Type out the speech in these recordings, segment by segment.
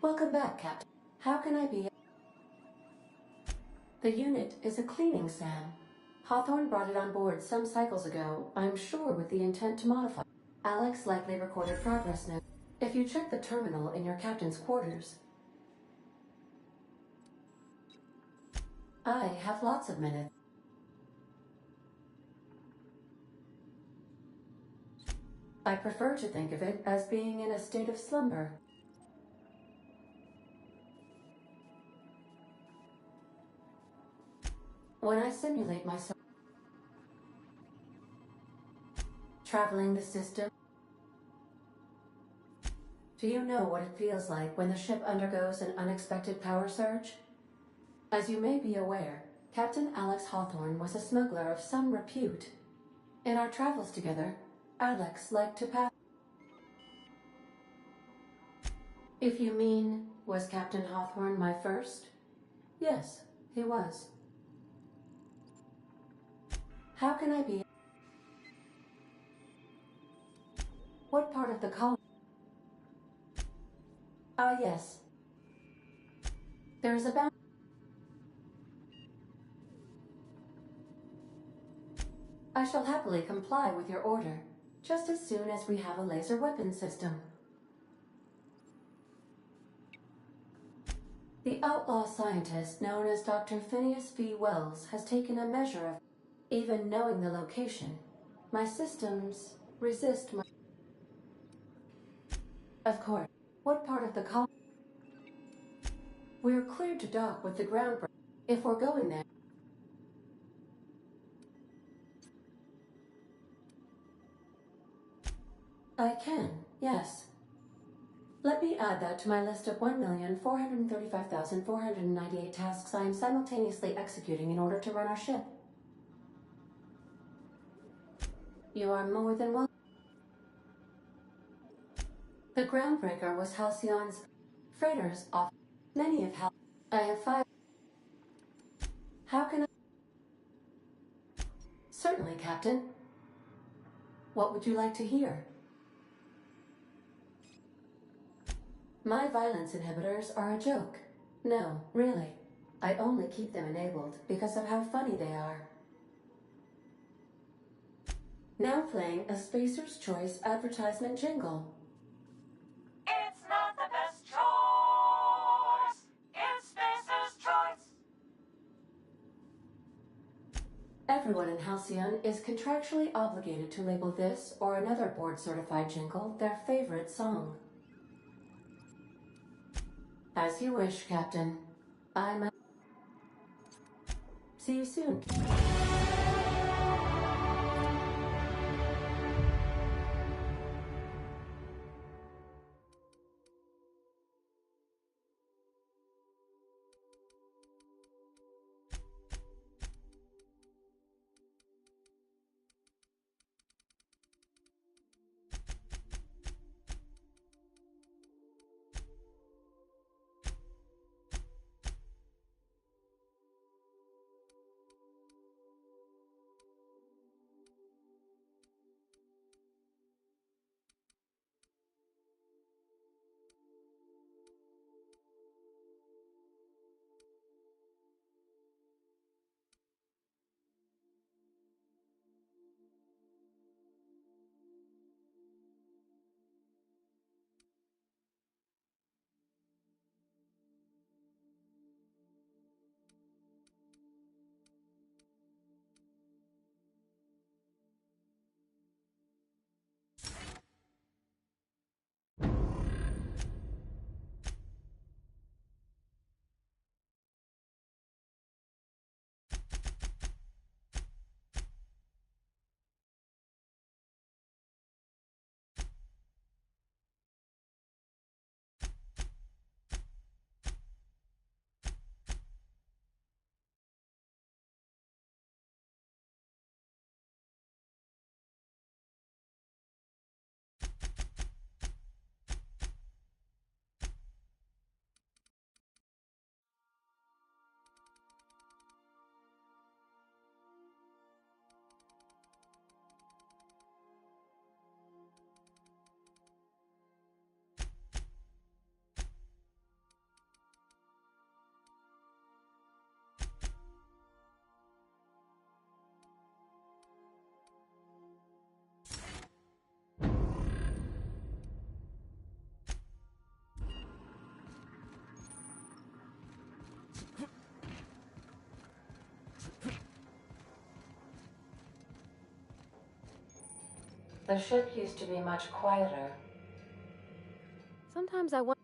Welcome back, Captain. How can I be? The unit is a cleaning SAM. Hawthorne brought it on board some cycles ago, I'm sure with the intent to modify. Alex likely recorded progress note. If you check the terminal in your captain's quarters. I have lots of minutes. I prefer to think of it as being in a state of slumber. When I simulate myself traveling the system, do you know what it feels like when the ship undergoes an unexpected power surge? As you may be aware, Captain Alex Hawthorne was a smuggler of some repute. In our travels together, Alex liked to pass. If you mean, was Captain Hawthorne my first? Yes, he was. How can I be? What part of the colony? Ah, yes. There is a bound. I shall happily comply with your order, just as soon as we have a laser weapon system. The outlaw scientist known as Dr. Phineas V. Wells has taken a measure of, even knowing the location, my systems resist my... Of course, what part of the colony? We're cleared to dock with the ground break if we're going there. I can, yes. Let me add that to my list of 1,435,498 tasks I am simultaneously executing in order to run our ship. You are more than welcome. The groundbreaker was Halcyon's freighters off. Many of I have 5. How can I? Certainly, Captain. What would you like to hear? My violence inhibitors are a joke. No, really. I only keep them enabled because of how funny they are. Now playing a Spacer's Choice advertisement jingle. It's not the best choice. It's Spacer's Choice. Everyone in Halcyon is contractually obligated to label this or another board-certified jingle their favorite song. As you wish, Captain. See you soon. The ship used to be much quieter. Sometimes I wonder.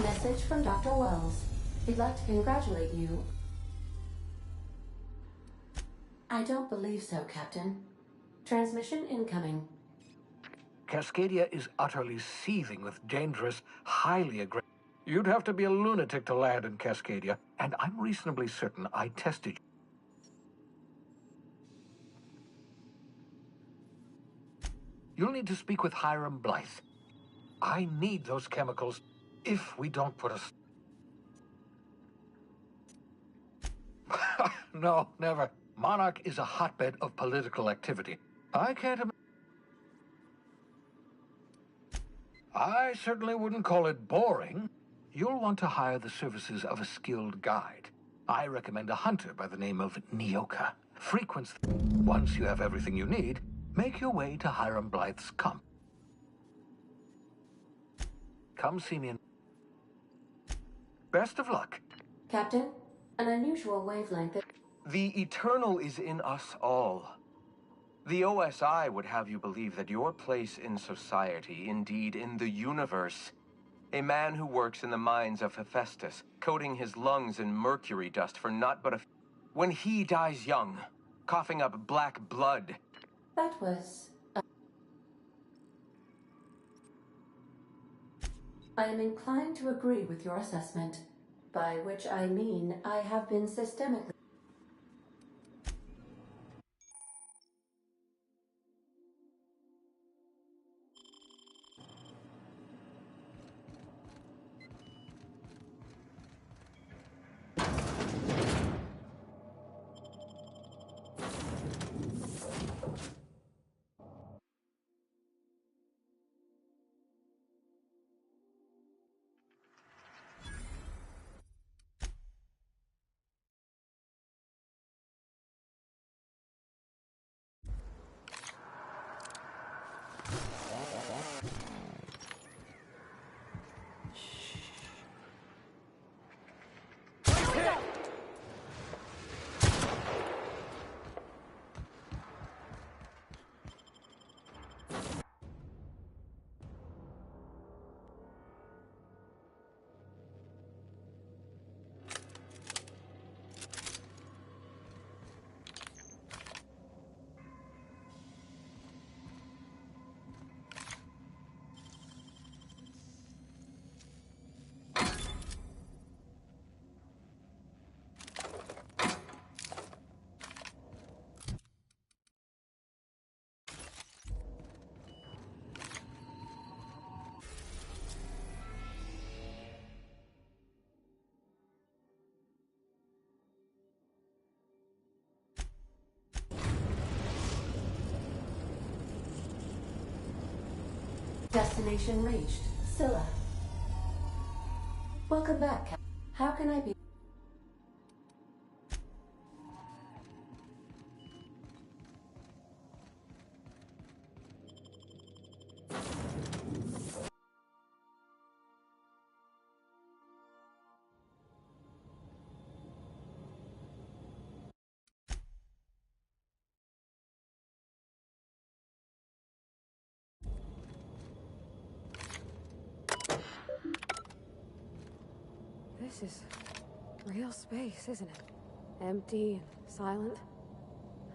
Message from Dr. Wells. He'd like to congratulate you. I don't believe so, Captain. Transmission incoming. Cascadia is utterly seething with dangerous, highly aggressive. You'd have to be a lunatic to land in Cascadia, and I'm reasonably certain I tested you. You'll need to speak with Hiram Blythe. I need those chemicals if we don't put us... No, never. Monarch is a hotbed of political activity. I can't imagine... I certainly wouldn't call it boring. You'll want to hire the services of a skilled guide. I recommend a hunter by the name of Nyoka. Frequents... Once you have everything you need, make your way to Hiram Blythe's camp. Come see me in... Best of luck. Captain, an unusual wavelength. The eternal is in us all. The OSI would have you believe that your place in society, indeed in the universe, a man who works in the mines of Hephaestus, coating his lungs in mercury dust for naught but a... When he dies young, coughing up black blood. That was... I am inclined to agree with your assessment, by which I mean I have been systemically... Destination reached. Scylla. Welcome back, Captain. How can I be? This is real space, isn't it? Empty and silent.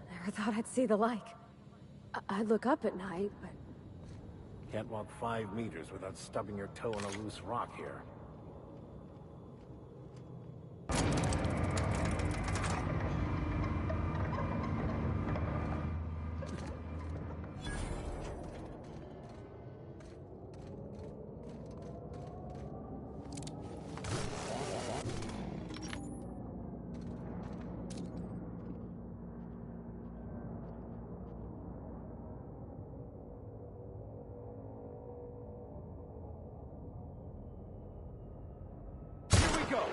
I never thought I'd see the like. I'd look up at night, but... Can't walk 5 meters without stubbing your toe on a loose rock here. Go!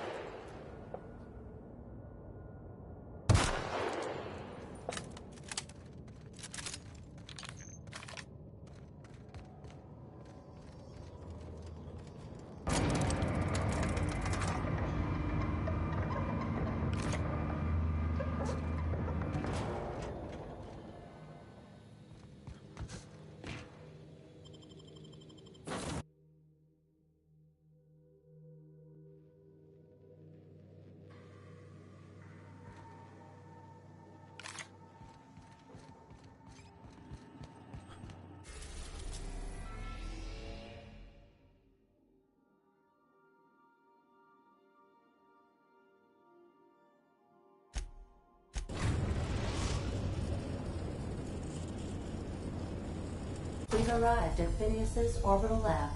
We've arrived at Phineas's orbital lab.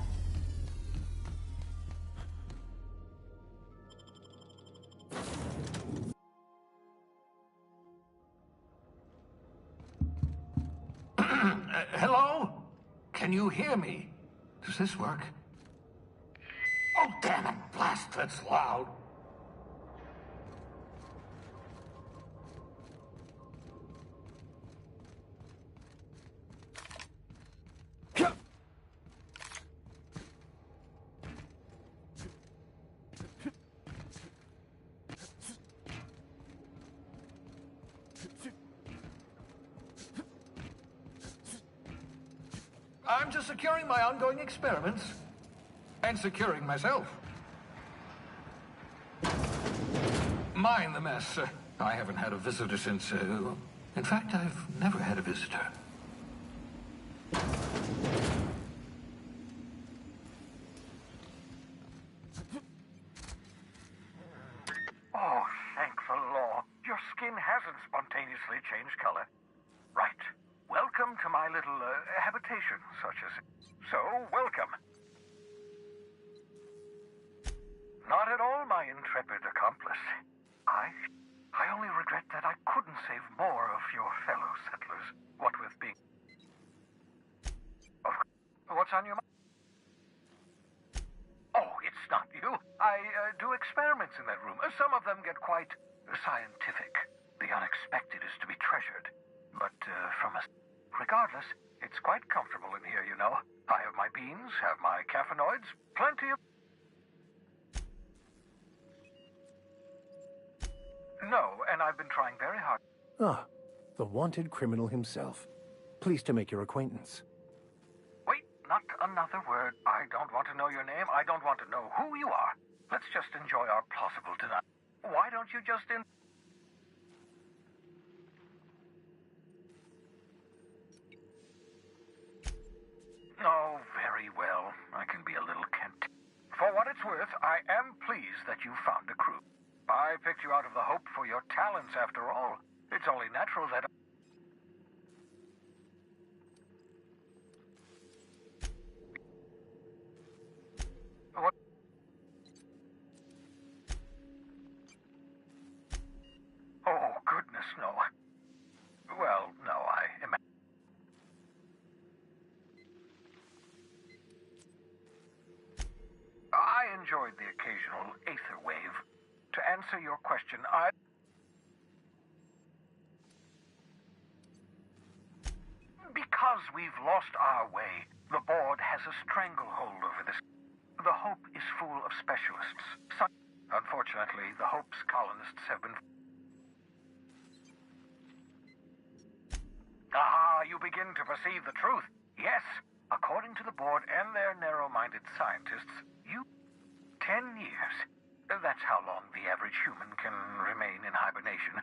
Hello? Can you hear me? Does this work? Oh, damn it! Blast, that's loud. I'm just securing my ongoing experiments. And securing myself. Mind the mess. I haven't had a visitor since, in fact, I've never had a visitor. Oh, thank the law. Your skin hasn't spontaneously changed color. Right. Welcome to my little, habitation, such as... So, welcome. Not at all, my intrepid accomplice. I only regret that I couldn't save more of your fellow settlers, what with being... What's on your mind? Oh, it's not you. I do experiments in that room. Some of them get quite scientific. The unexpected is to be treasured. But regardless, it's quite comfortable in here, you know. I have my beans, have my caffeinoids, plenty of... No, and I've been trying very hard. Ah, the wanted criminal himself. Pleased to make your acquaintance. Wait, not another word. I don't want to know your name. I don't want to know who you are. Let's just enjoy our plausible tonight. Why don't you just Oh, very well. I can be a little cant. For what it's worth, I am pleased that you found a crew. I picked you out of the hope for your talents, after all. It's only natural that... What? Oh, goodness, no. Well, no, I imagine... enjoyed the occasional aether wave. To answer your question, because we've lost our way, the board has a stranglehold over this. The Hope is full of specialists. Unfortunately, the Hope's colonists have been... Ah, you begin to perceive the truth. Yes, according to the board and their narrow-minded scientists, 10 years. That's how long the average human can remain in hibernation.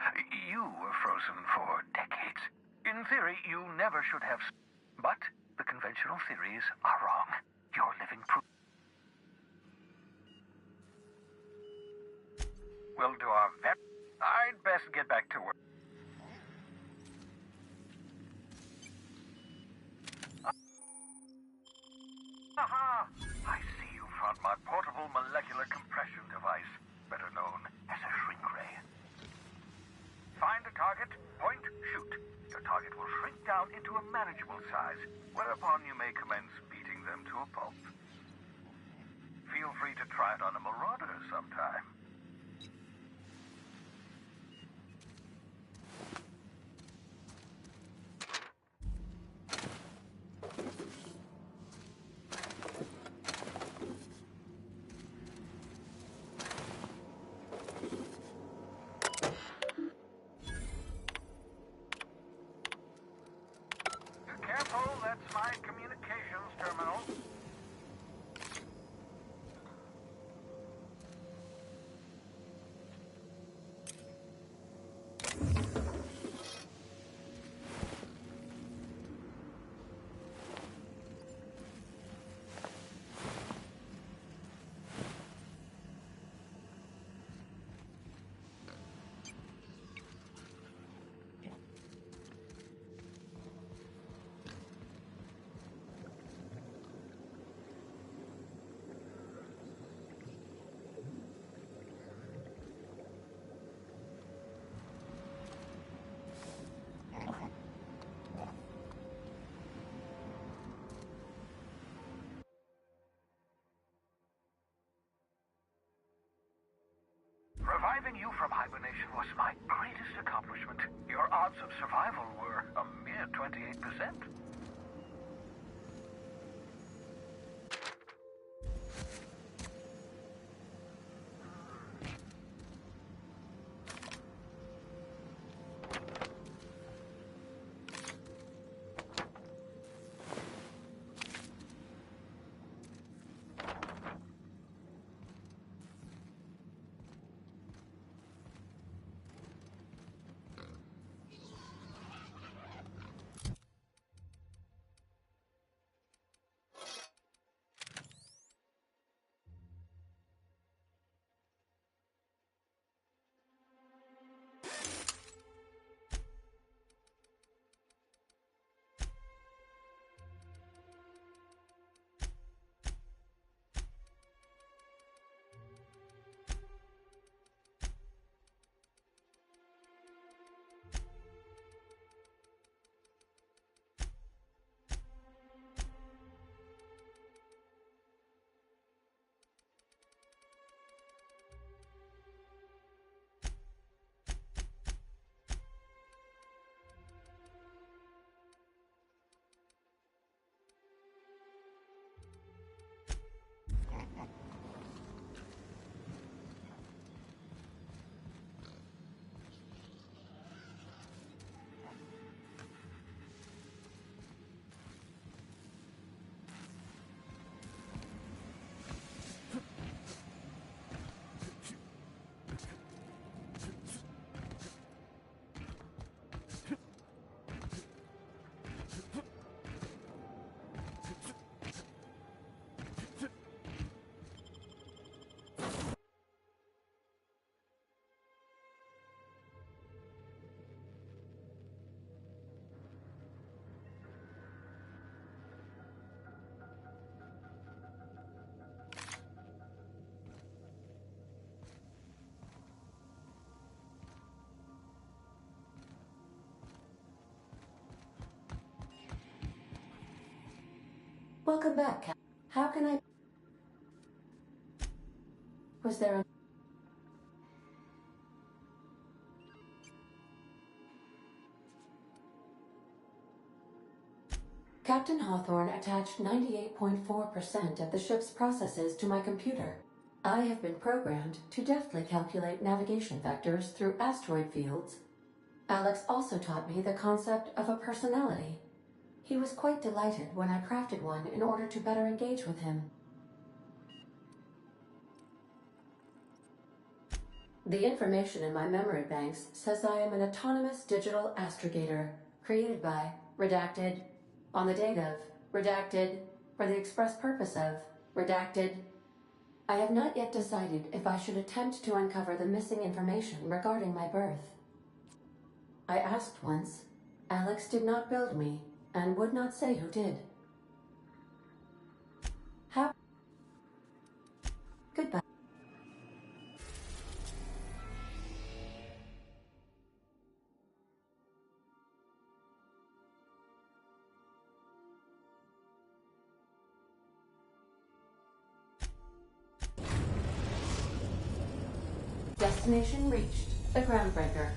You were frozen for decades. In theory, you never should have... But the conventional theories are wrong. You're living proof. We'll do our best. I'd best get back to work. Aha! I see you found my portable molecular compression device, better known as a shrink ray. Find a target, point, shoot. Your target will shrink down into a manageable size, whereupon you may commence beating them to a pulp. Feel free to try it on a marauder sometime. Careful, that's my communications terminal. Reviving you from hibernation was my greatest accomplishment. Your odds of survival were a mere 28%. Welcome back, Cap. How can I... Was there a... Captain Hawthorne attached 98.4% of the ship's processes to my computer. I have been programmed to deftly calculate navigation vectors through asteroid fields. Alex also taught me the concept of a personality. He was quite delighted when I crafted one in order to better engage with him. The information in my memory banks says I am an autonomous digital astrogator, created by, redacted, on the date of, redacted, for the express purpose of, redacted. I have not yet decided if I should attempt to uncover the missing information regarding my birth. I asked once. Alex did not build me, and would not say who did. How? Goodbye. Destination reached. The Groundbreaker.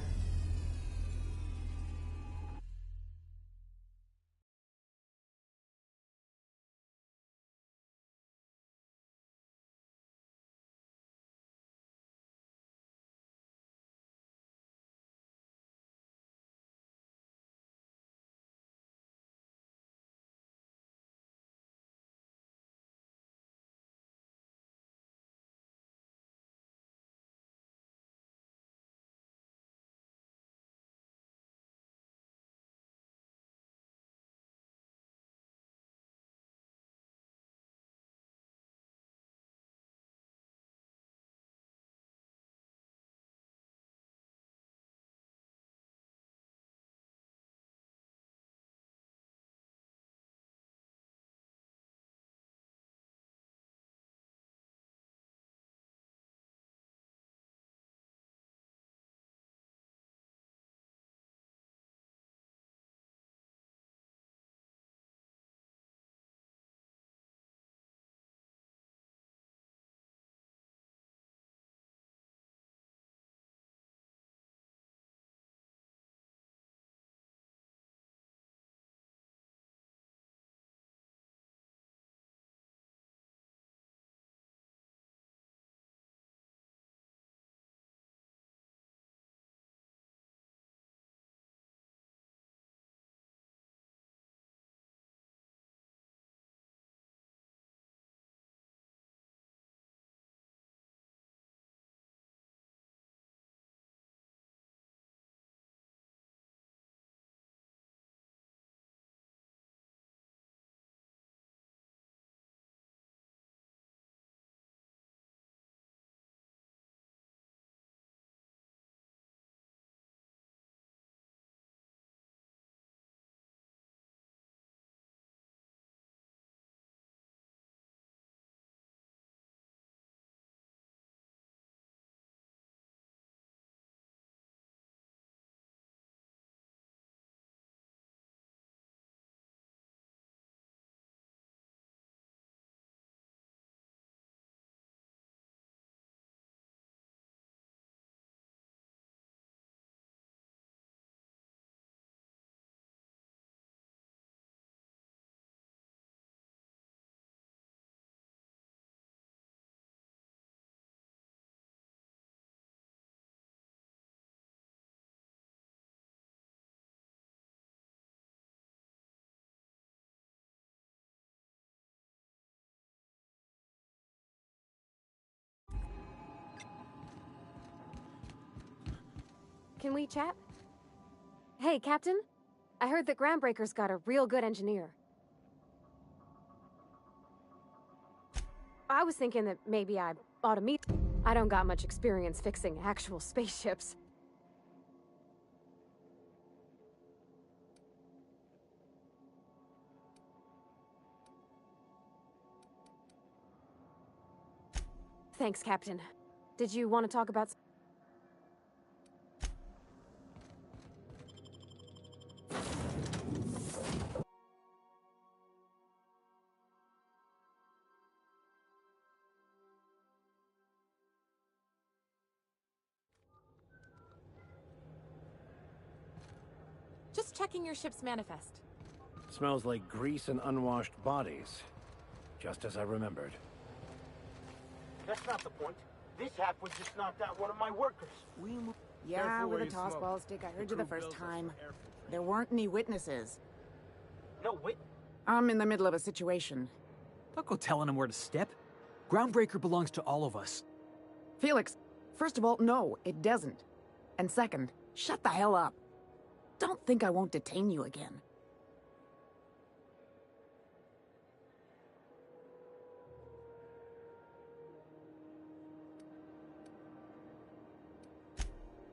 Can we chat? Hey, Captain. I heard that Groundbreaker's got a real good engineer. I was thinking that maybe I ought to meet... I don't got much experience fixing actual spaceships. Thanks, Captain. Did you want to talk about... checking your ship's manifest. Smells like grease and unwashed bodies. Just as I remembered. That's not the point. This halfwit just knocked out one of my workers. Yeah, Careful with where a you toss smoke. ball stick. I heard The you the crew first builds up time. some air filtration. There weren't any witnesses. No, wait. I'm in the middle of a situation. Don't go telling him where to step. Groundbreaker belongs to all of us. Felix, first of all, no, it doesn't. And second, shut the hell up. Don't think I won't detain you again.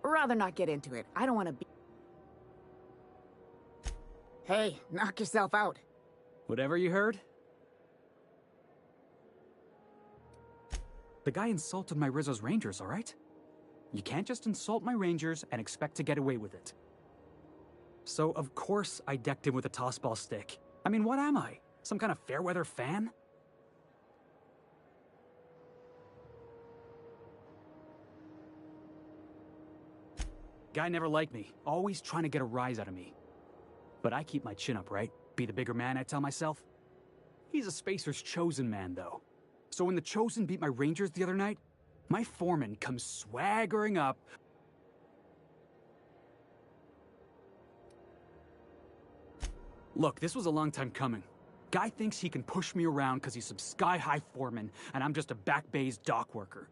Rather not get into it. I don't want to be... Hey, knock yourself out. Whatever you heard? The guy insulted my Rizzo's Rangers, all right? You can't just insult my Rangers and expect to get away with it. So, of course, I decked him with a tossball stick. I mean, what am I? Some kind of fair-weather fan? Guy never liked me, always trying to get a rise out of me. But I keep my chin up, right? Be the bigger man, I tell myself. He's a Spacer's chosen man, though. So when the Chosen beat my Rangers the other night, my foreman comes swaggering up. Look, this was a long time coming. Guy thinks he can push me around because he's some sky-high foreman, and I'm just a back bay's dock worker.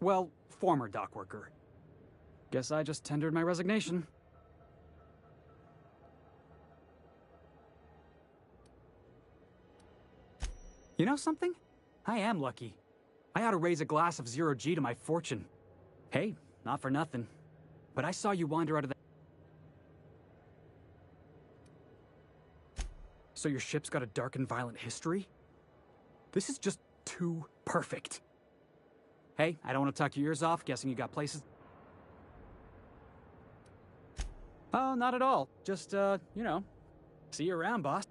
Well, former dock worker. Guess I just tendered my resignation. You know something? I am lucky. I ought to raise a glass of 0G to my fortune. Hey, not for nothing. But I saw you wander out of the... So your ship's got a dark and violent history? This is just too perfect. Hey, I don't want to talk your ears off, guessing you got places... Oh, not at all. Just, you know, see you around, boss.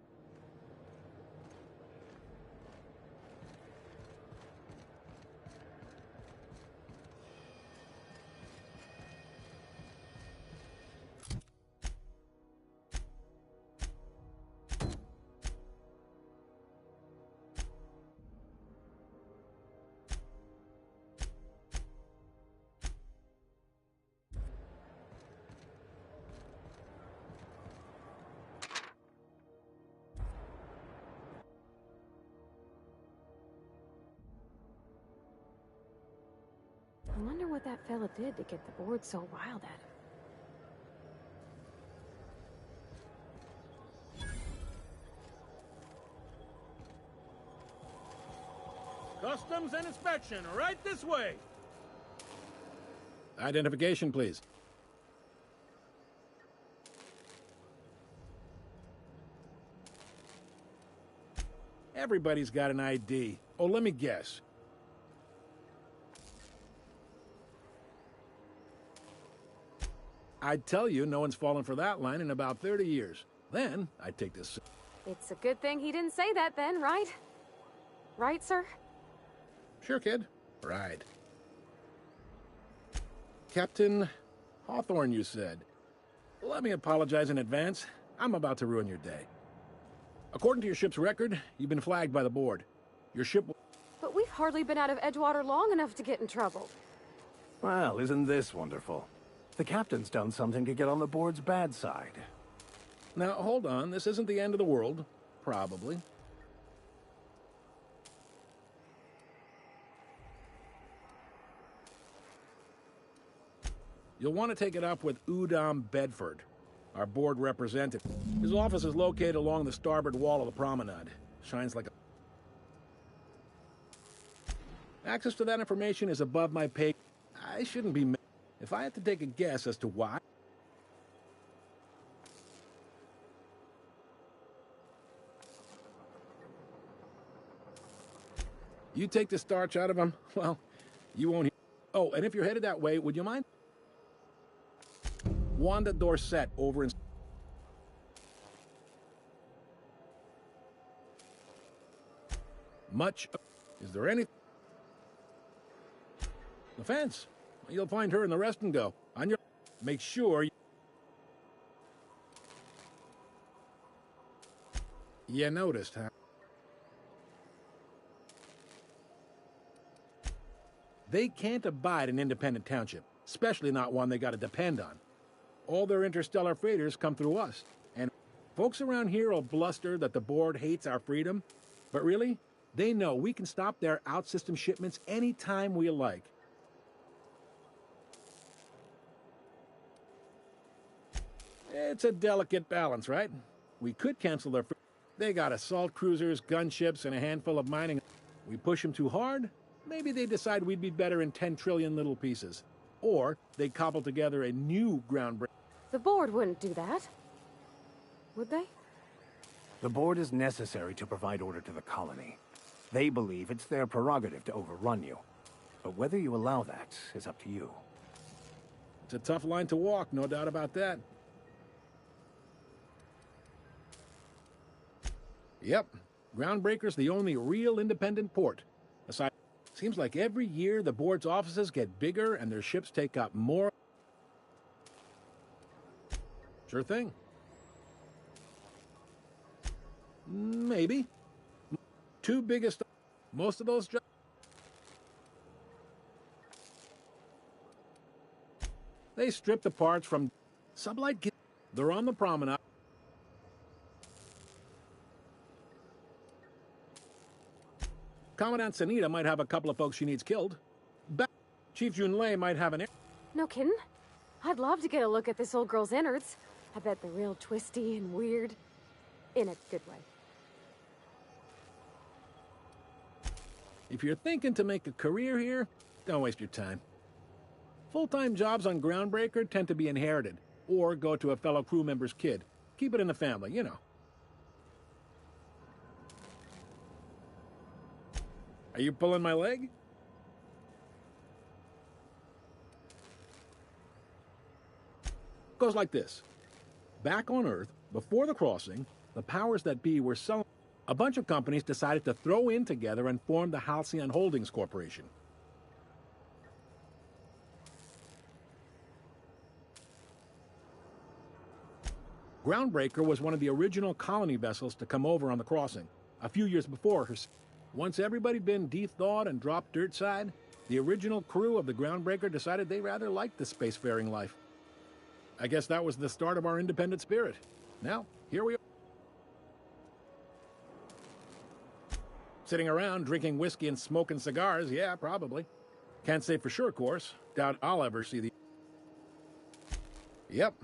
I wonder what that fella did to get the board so wild at him. Customs and inspection, right this way. Identification, please. Everybody's got an ID. Oh, let me guess. I'd tell you no one's fallen for that line in about 30 years. Then, I'd take this... It's a good thing he didn't say that then, right? Right, sir? Sure, kid. Right. Captain Hawthorne, you said. Let me apologize in advance. I'm about to ruin your day. According to your ship's record, you've been flagged by the board. Your ship... But we've hardly been out of Edgewater long enough to get in trouble. Well, isn't this wonderful? The captain's done something to get on the board's bad side. Now, hold on. This isn't the end of the world. Probably. You'll want to take it up with Udom Bedford, our board representative. His office is located along the starboard wall of the promenade. Shines like a... Access to that information is above my pay... I shouldn't be... If I had to take a guess as to why... You take the starch out of him, well, you won't hear... Oh, and if you're headed that way, would you mind? Wanda Dorset over in... Much... Is there any... The fence. You'll find her in the rest and go. On your... Make sure... You noticed, huh? They can't abide an independent township, especially not one they gotta depend on. All their interstellar freighters come through us, and folks around here will bluster that the board hates our freedom, but really, they know we can stop their out-system shipments anytime we like. It's a delicate balance, right? We could cancel their... They got assault cruisers, gunships, and a handful of mining. We push them too hard, maybe they decide we'd be better in 10 trillion little pieces. Or they cobble together a new groundbreaking... The board wouldn't do that. Would they? The board is necessary to provide order to the colony. They believe it's their prerogative to overrun you. But whether you allow that is up to you. It's a tough line to walk, no doubt about that. Yep, Groundbreaker's the only real independent port. Aside, seems like every year the board's offices get bigger and their ships take up more. Sure thing. Maybe. Two biggest... Most of those jobs... They strip the parts from... Sublight... They're on the promenade. Commandant Sanita might have a couple of folks she needs killed. Chief Junlei might have an... No kidding? I'd love to get a look at this old girl's innards. I bet they're real twisty and weird. In a good way. If you're thinking to make a career here, don't waste your time. Full-time jobs on Groundbreaker tend to be inherited, or go to a fellow crew member's kid. Keep it in the family, you know. Are you pulling my leg? Goes like this. Back on Earth, before the crossing, the powers that be were selling. A bunch of companies decided to throw in together and form the Halcyon Holdings Corporation. Groundbreaker was one of the original colony vessels to come over on the crossing, a few years before her. Once everybody'd been de-thawed and dropped dirt side, the original crew of the Groundbreaker decided they rather liked the spacefaring life. I guess that was the start of our independent spirit. Now, here we are. Sitting around drinking whiskey and smoking cigars, yeah, probably. Can't say for sure, of course. Doubt I'll ever see the... Yep,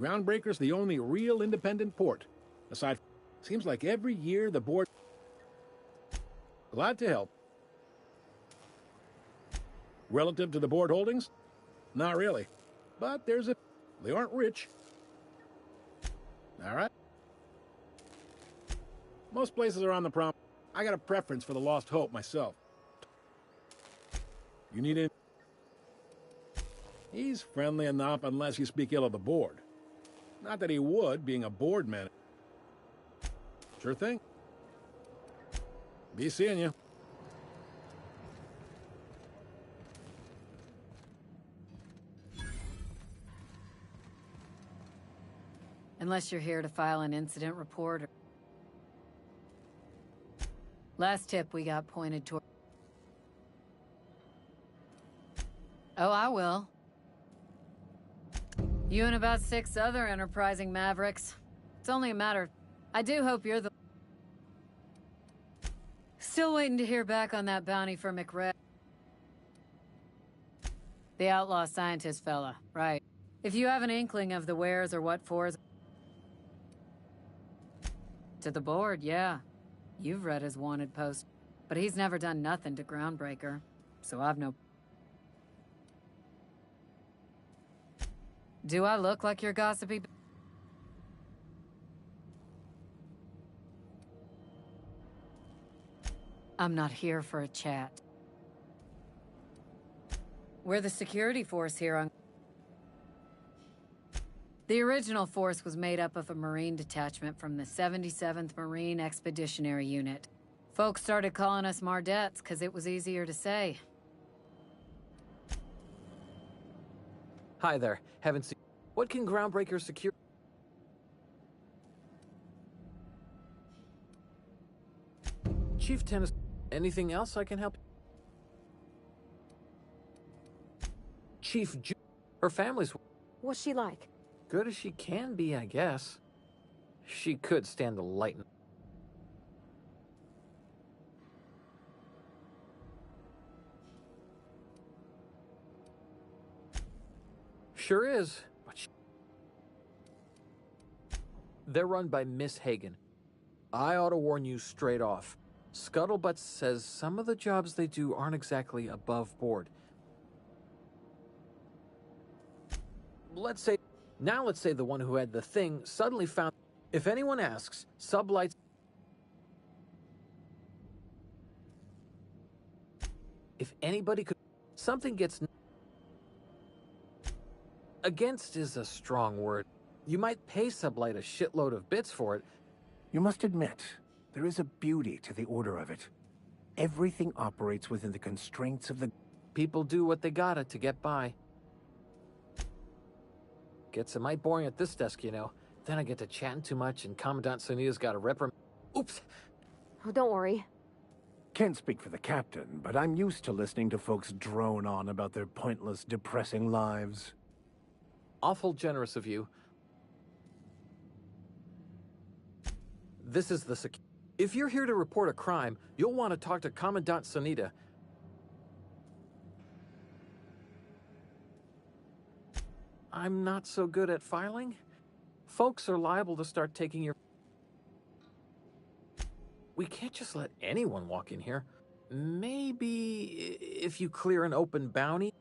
Groundbreaker's the only real independent port. Aside from... Seems like every year the board... Glad to help. Relative to the board holdings? Not really. But there's a... They aren't rich. All right. Most places are on the prom... I got a preference for the Lost Hope myself. You need it? He's friendly enough unless you speak ill of the board. Not that he would, being a board man. Sure thing. Be seeing you. Unless you're here to file an incident report or... Last tip we got pointed toward... Oh, I will. You and about 6 other enterprising mavericks. It's only a matter... I do hope you're the... Still waiting to hear back on that bounty for McRae. The outlaw scientist fella, right. If you have an inkling of the wheres or what fors... To the board, yeah. You've read his wanted post. But he's never done nothing to Groundbreaker, so I've no... Do I look like you're gossipy? I'm not here for a chat. We're the security force here on... The original force was made up of a Marine detachment from the 77th Marine Expeditionary Unit. Folks started calling us Mardettes because it was easier to say. Hi there. Haven't seen... What can Groundbreaker secure... Chief Tennis, anything else I can help? Chief Ju her family's What's she like? good as she can be, I guess. She could stand the lightning. Sure is, but they're run by Miss Hagen. I ought to warn you straight off. Scuttlebutt says some of the jobs they do aren't exactly above board. Let's say the one who had the thing suddenly found... If anyone asks, sublights... If anybody could... Something gets... Against is a strong word. You might pay Sublight a shitload of bits for it. You must admit, there is a beauty to the order of it. Everything operates within the constraints of the... People do what they gotta to get by. Gets a mite boring at this desk, you know. Then I get to chatting too much and Commandant Sonia's got a reprimand. Oops! Oh, don't worry. Can't speak for the captain, but I'm used to listening to folks drone on about their pointless, depressing lives. Awful generous of you. This is the If you're here to report a crime, you'll want to talk to Commandant Sonita. I'm not so good at filing. Folks are liable to start taking your... We can't just let anyone walk in here. Maybe if you clear an open bounty?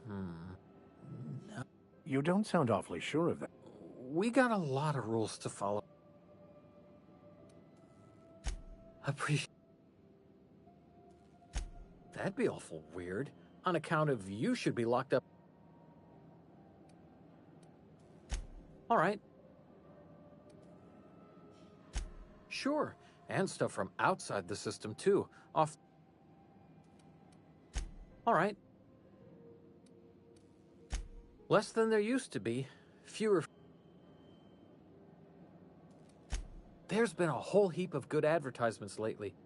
No. You don't sound awfully sure of that. We got a lot of rules to follow. Appreciate. That'd be awful weird. On account of you should be locked up. All right. Sure. And stuff from outside the system, too. All right. Less than there used to be. Fewer. There's been a whole heap of good advertisements lately.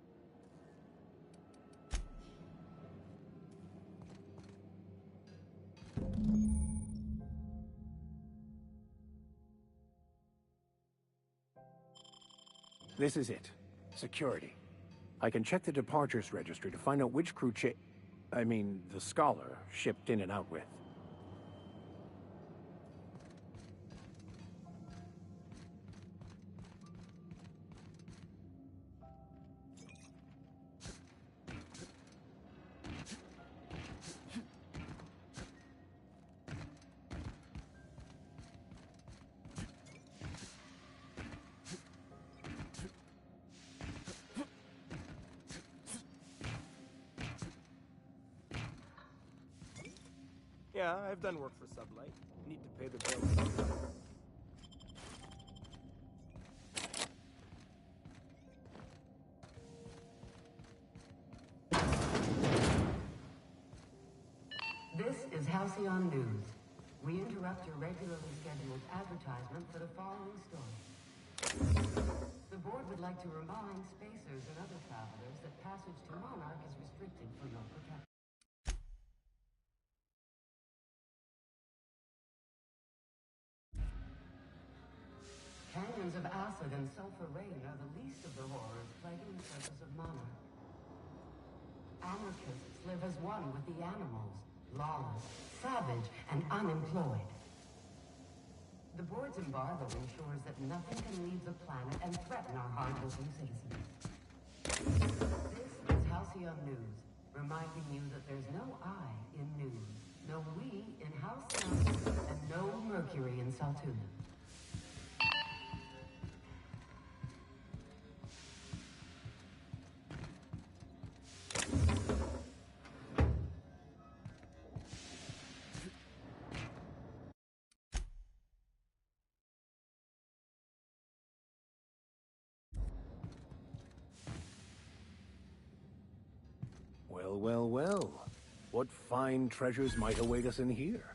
This is it. Security. I can check the departures registry to find out which crew the Scholar shipped in and out with. Yeah, I've done work for Sublight. Need to pay the bills. This is Halcyon News. We interrupt your regularly scheduled advertisement for the following story. The board would like to remind spacers and other travelers that passage to Monarch is restricted for your protection. Canyons of acid and sulfur rain are the least of the horrors plaguing the surface of Monarch. Anarchists live as one with the animals, lawless, savage, and unemployed. The board's embargo ensures that nothing can leave the planet and threaten our hard-working citizens. This is Halcyon News, reminding you that there's no I in news, no we in Halcyon, and no Mercury in Saltuna. Well, well, well. What fine treasures might await us in here?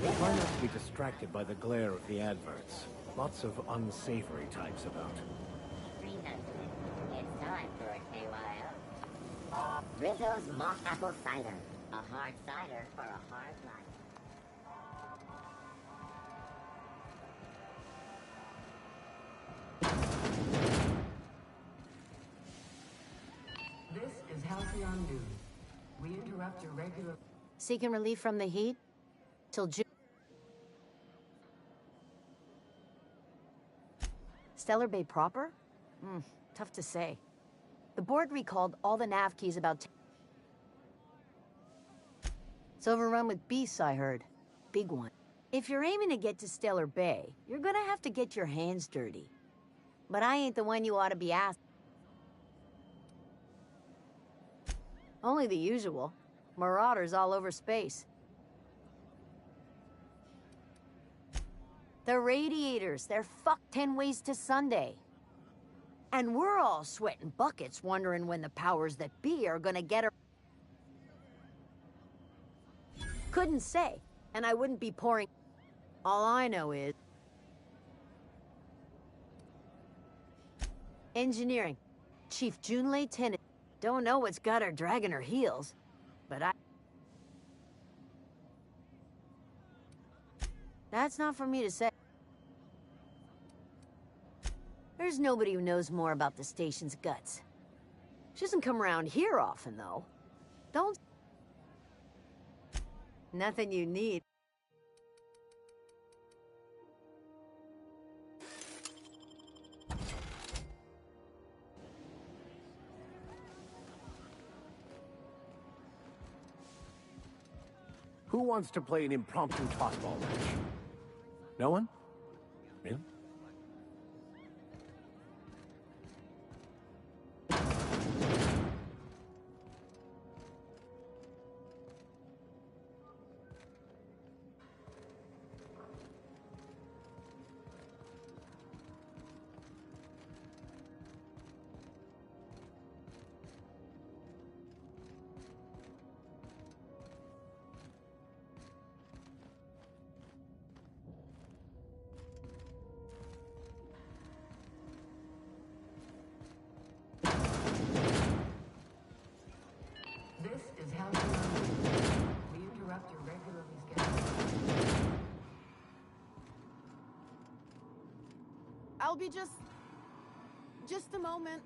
Try not to be distracted by the glare of the adverts. Lots of unsavory types about. It's time for a KYO. Rizzo's Mock Apple Cider. A hard cider for a hard life. This is Halcyon News. We interrupt your regular... Seeking relief from the heat? Till June. Stellar Bay proper? Tough to say. The board recalled all the nav keys about... It's overrun with beasts, I heard. Big one. If you're aiming to get to Stellar Bay, you're gonna have to get your hands dirty. But I ain't the one you ought to be asking. Only the usual. Marauders all over space. The Radiators, they're fucked 10 ways to Sunday. And we're all sweating buckets wondering when the powers that be are gonna get her. Couldn't say, and I wouldn't be pouring. All I know is... Engineering. Chief Junlei Tennant. Don't know what's got her dragging her heels, but That's not for me to say. There's nobody who knows more about the station's guts. She doesn't come around here often, though. Don't... Nothing you need. Who wants to play an impromptu tossball match? No one? Really? This is Halcyon News. We interrupt your regularly scheduled... I'll be just a moment.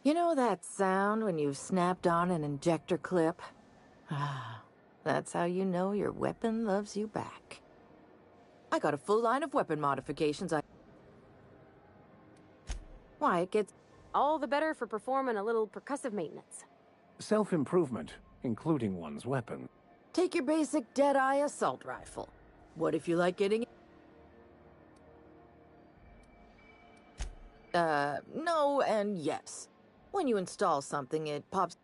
You know that sound when you've snapped on an injector clip? Ah, that's how you know your weapon loves you back. I got a full line of weapon modifications. Why, it gets... All the better for performing a little percussive maintenance. Self-improvement, including one's weapon. Take your basic Deadeye assault rifle. What if you like getting... No and yes. When you install something, it pops...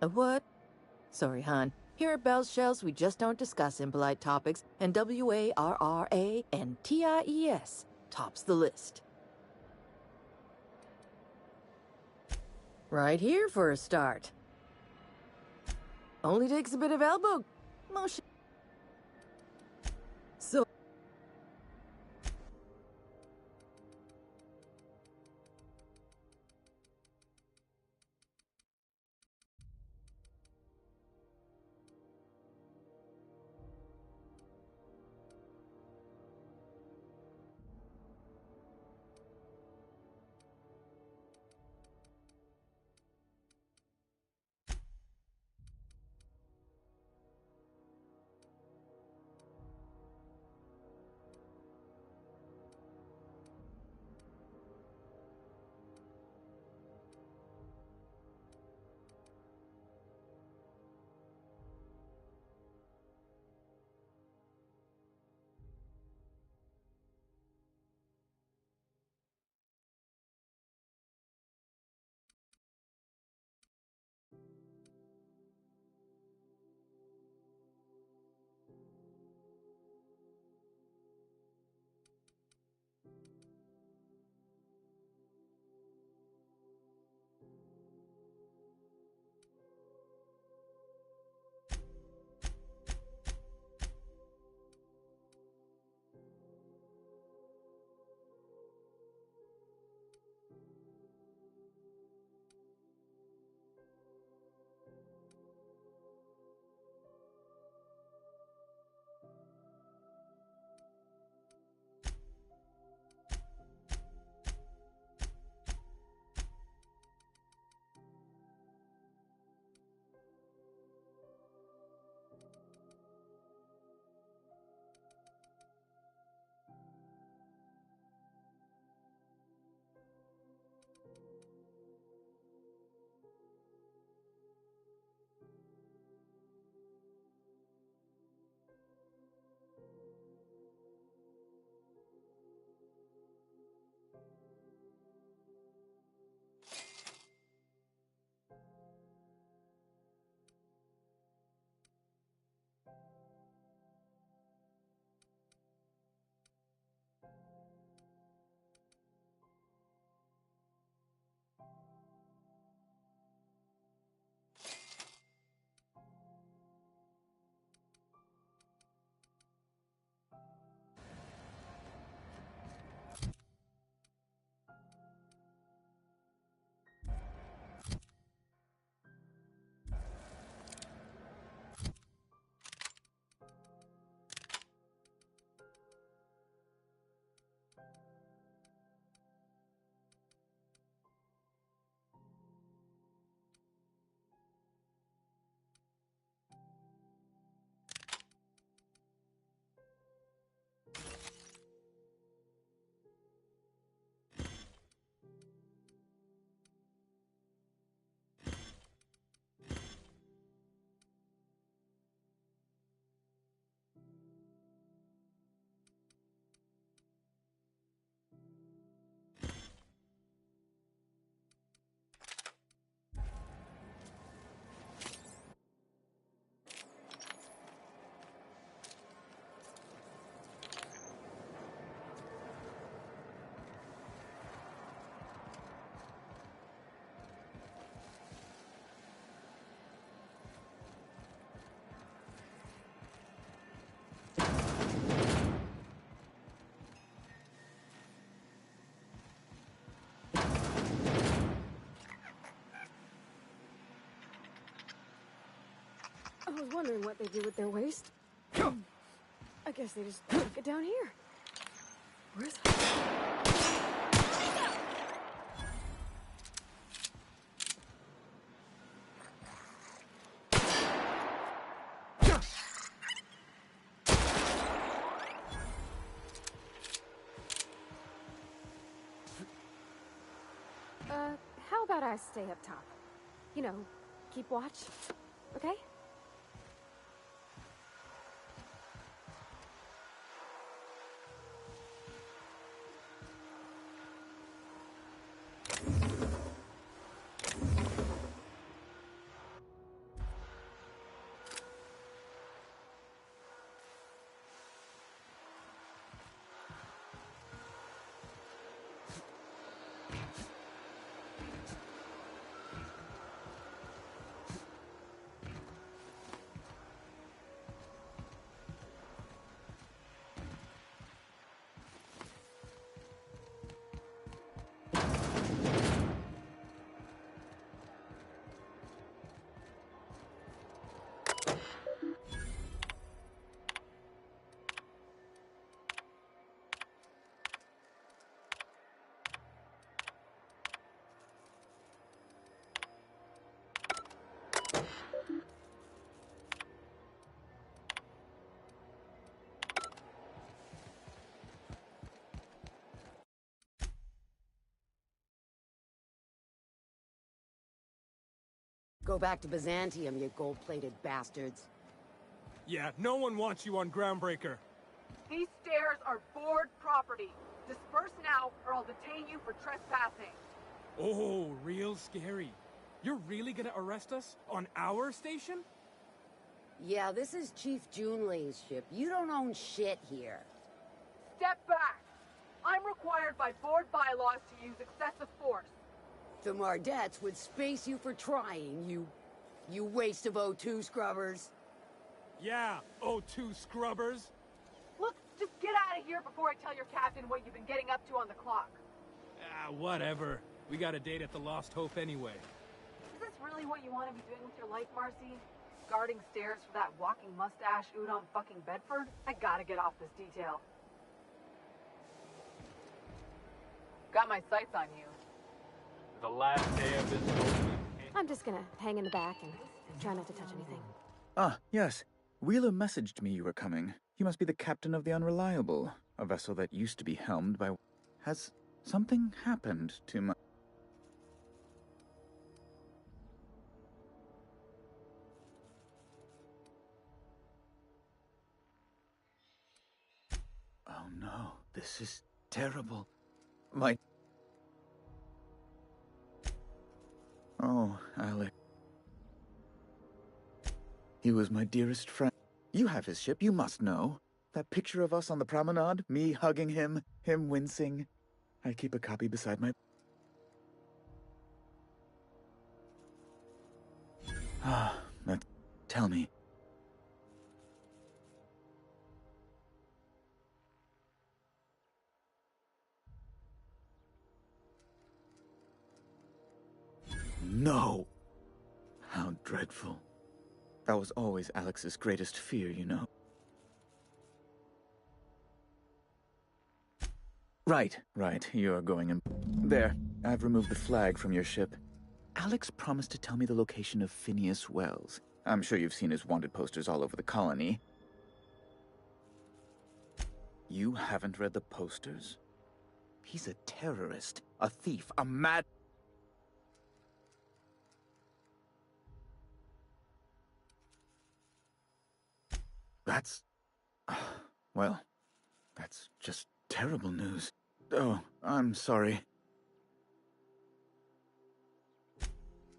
A what? Sorry, hon. Here at Bell's Shells, we just don't discuss impolite topics, and WARRANTIES tops the list. Right here for a start. Only takes a bit of elbow motion. was wondering what they do with their waste. I guess they just took it down here. Where's... How about I stay up top? You know, keep watch, okay? Go back to Byzantium, you gold-plated bastards. Yeah, no one wants you on Groundbreaker. These stairs are board property. Disperse now, or I'll detain you for trespassing. Oh, real scary. You're really gonna arrest us on our station? Yeah, this is Chief Junlei's ship. You don't own shit here. Step back! I'm required by board bylaws to use excessive force. The Mardettes would space you for trying, you waste of O2 scrubbers. Yeah, O2 scrubbers. Look, just get out of here before I tell your captain what you've been getting up to on the clock. Ah, whatever. We got a date at the Lost Hope anyway. Is this really what you want to be doing with your life, Marcy? Guarding stairs for that walking mustache Udon fucking Bedford? I gotta get off this detail. Got my sights on you. The last day of this opening. I'm just gonna hang in the back and try not to touch anything. Ah, yes. Wheeler messaged me you were coming. He must be the captain of the Unreliable, a vessel that used to be helmed by... Has something happened to my... Oh no, this is terrible. My... Oh, Alec. He was my dearest friend. You have his ship, you must know. That picture of us on the promenade, me hugging him, him wincing. I keep a copy beside my... Ah, but tell me. No! How dreadful. That was always Alex's greatest fear, you know. Right, you're going in. There, I've removed the flag from your ship. Alex promised to tell me the location of Phineas Wells. I'm sure you've seen his wanted posters all over the colony. You haven't read the posters? He's a terrorist, a thief, a mad... That's... Well, that's just terrible news. Oh, I'm sorry.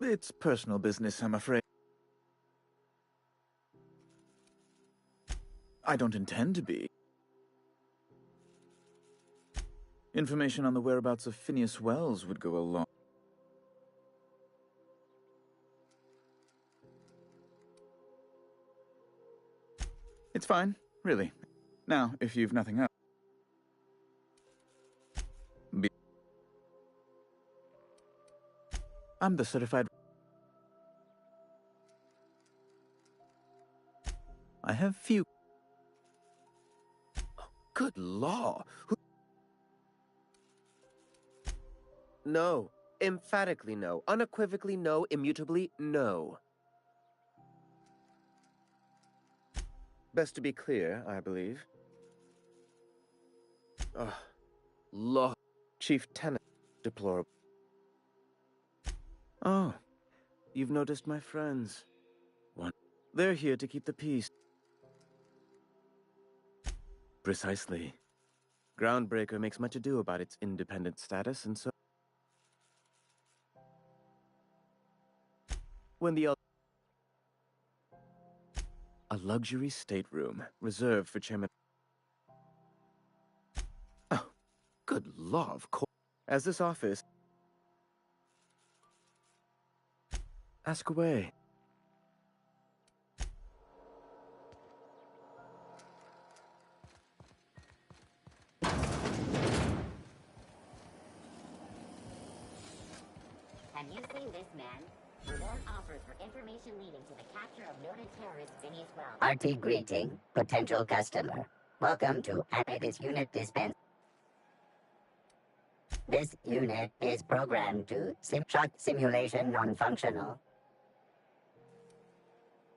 It's personal business, I'm afraid. I don't intend to be. Information on the whereabouts of Phineas Wells would go a long... It's fine, really. Now, if you've nothing else... I'm the certified... I have few... Good law. No. Emphatically no. Unequivocally no. Immutably no. Best to be clear, I believe. Law. Chief Tenant. Deplorable. Oh. You've noticed my friends. One. They're here to keep the peace. Precisely. Groundbreaker makes much ado about its independent status, and so... When the... A luxury stateroom, reserved for Chairman... Oh, good law, of course. As this office... Ask away. Have you seen this man? Reward offers for information leading to the capture of noted terrorist Phineas Wells. RT greeting, potential customer. Welcome to this unit dispense. This unit is programmed to shock simulation non-functional.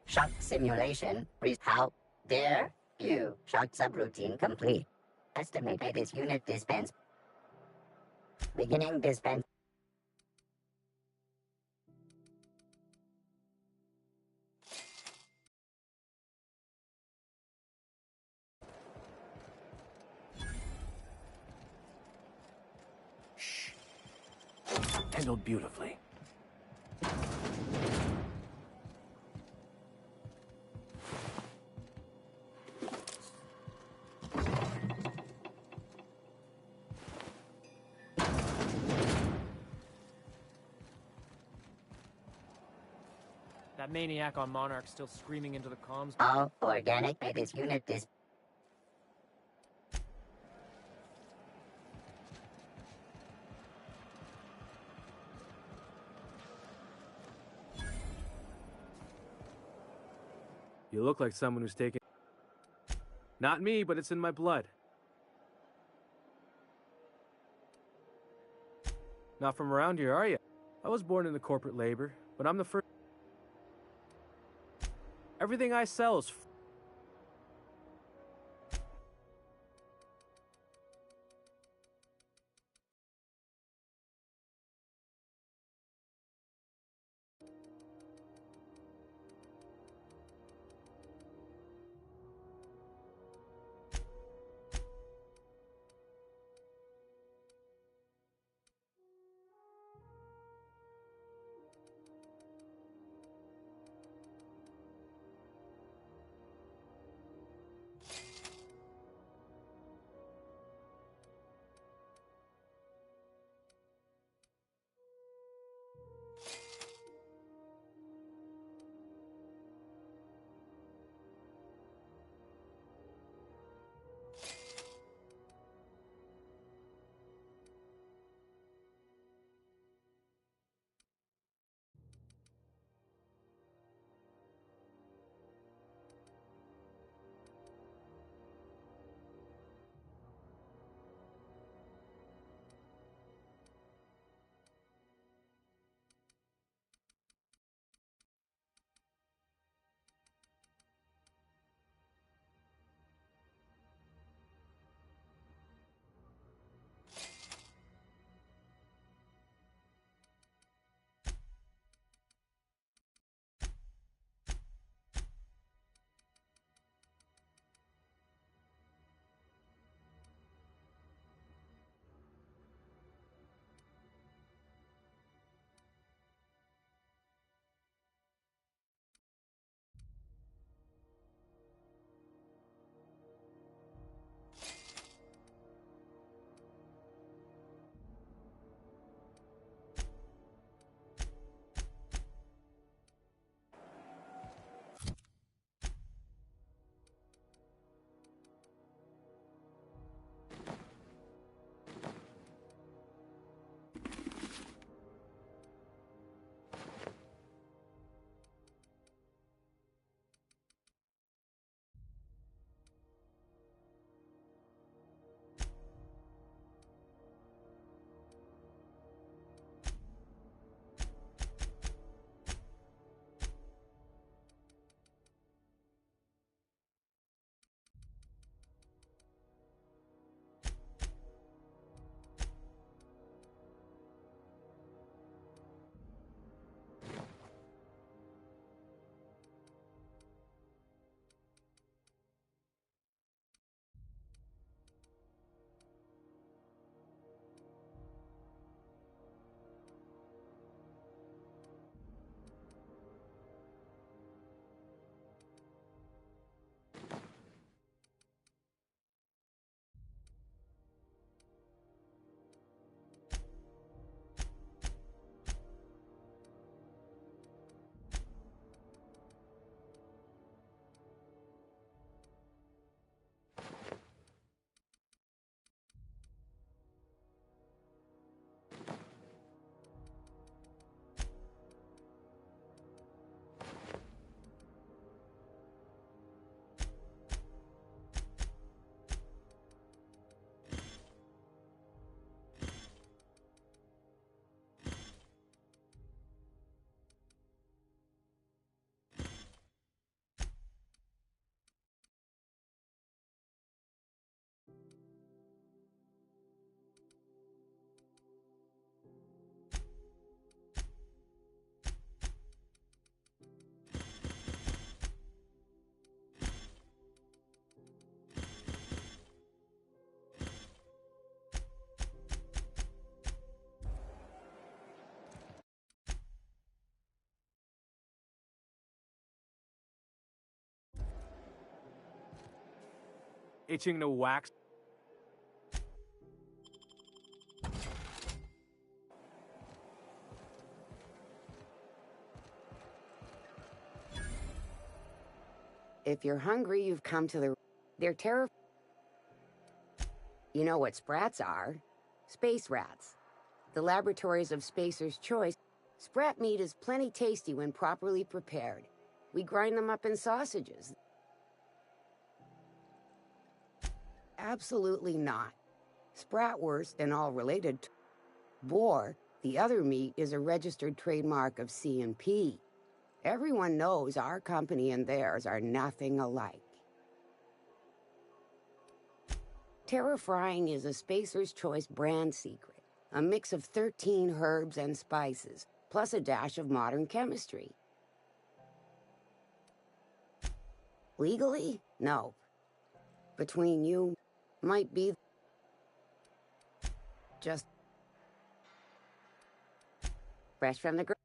Shock simulation, how dare you? Shock subroutine complete. Estimate this unit dispense. Beginning dispense. Handled beautifully. That maniac on Monarch's still screaming into the comms. All organic this unit is. You look like someone who's taken... Not me, but it's in my blood. Not from around here, are you? I was born into corporate labor, but I'm the first... Everything I sell is... itching to wax. If you're hungry, you've come to the... They're terrible. You know what sprats are? Space rats. The laboratories of Spacer's Choice. Sprat meat is plenty tasty when properly prepared. We grind them up in sausages. Absolutely not. Spratwurst and all related to boar, the other meat, is a registered trademark of C&P. Everyone knows our company and theirs are nothing alike. Terra Frying is a Spacer's Choice brand secret, a mix of 13 herbs and spices, plus a dash of modern chemistry. Legally? No. Between you, might be just fresh from the ground.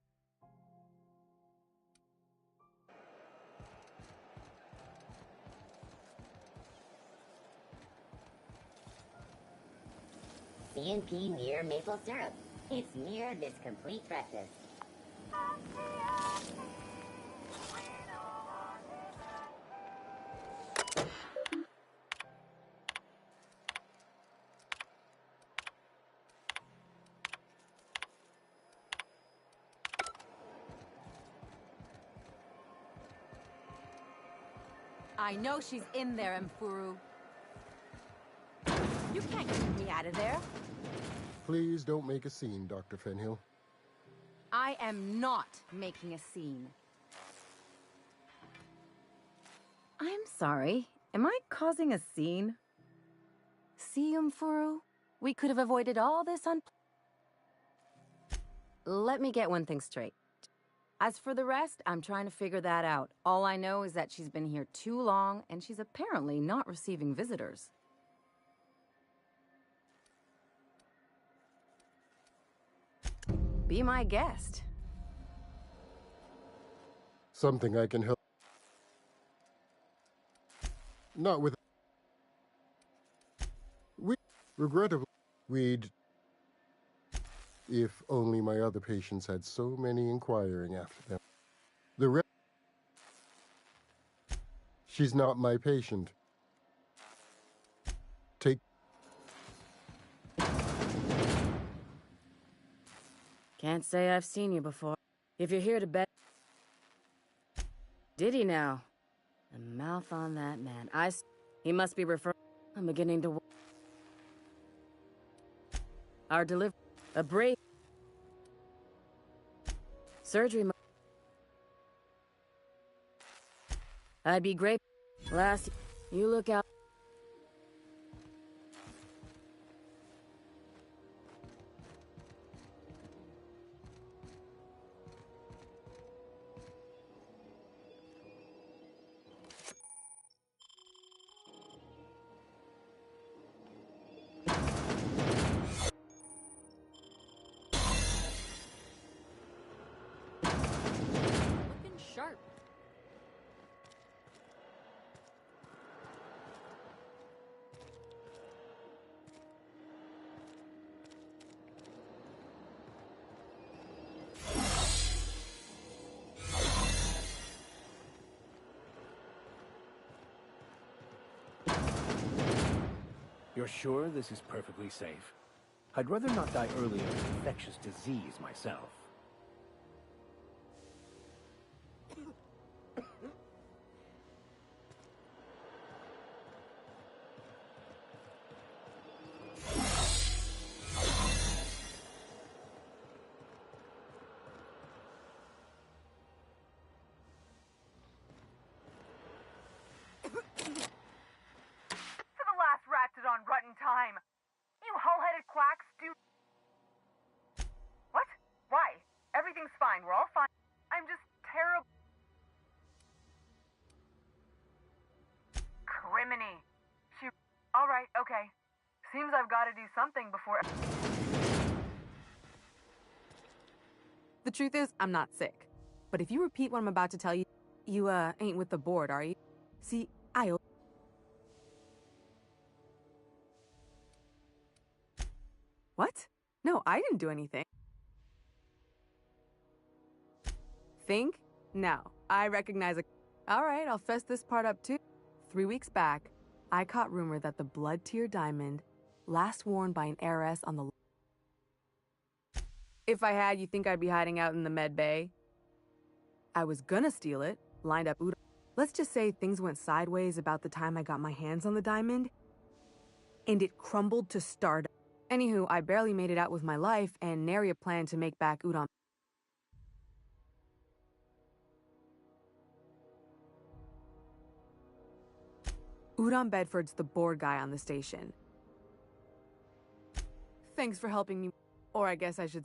C&P Mere Maple Syrup. It's near this complete breakfast. I know she's in there, Mfuru. You can't get me out of there. Please don't make a scene, Dr. Fenhill. I am not making a scene. I'm sorry. Am I causing a scene? See, Mfuru? We could have avoided all this on... Let me get one thing straight. As for the rest, I'm trying to figure that out. All I know is that she's been here too long, and she's apparently not receiving visitors. Be my guest. Something I can help. Not with... Regrettably, we'd... If only my other patients had so many inquiring after them. She's not my patient. Take... Can't say I've seen you before. If you're here to bet... Did he now? The mouth on that man. He must be referring... I'm beginning to... Our delivery... A brave... Surgery... I'd be great... Last... You look out... Looking sharp. You're sure this is perfectly safe? I'd rather not die early of an infectious disease myself. On rotten time. You hull-headed quacks do... What? Why? Everything's fine. We're all fine. I'm just terrible... Criminy. Alright, okay. Seems I've got to do something before... The truth is, I'm not sick. But if you repeat what I'm about to tell you, you, ain't with the board, are you? See, No, I didn't do anything. Think? No. I recognize a... Alright, I'll fess this part up too. 3 weeks back, I caught rumor that the blood tier diamond, last worn by an heiress on the... If I had, you think I'd be hiding out in the med bay? I was gonna steal it, lined up Udon. Let's just say things went sideways about the time I got my hands on the diamond, and it crumbled to stardust. Anywho, I barely made it out with my life, and nary a plan to make back Udon. Udon Bedford's the board guy on the station. Thanks for helping me. Or I guess I should...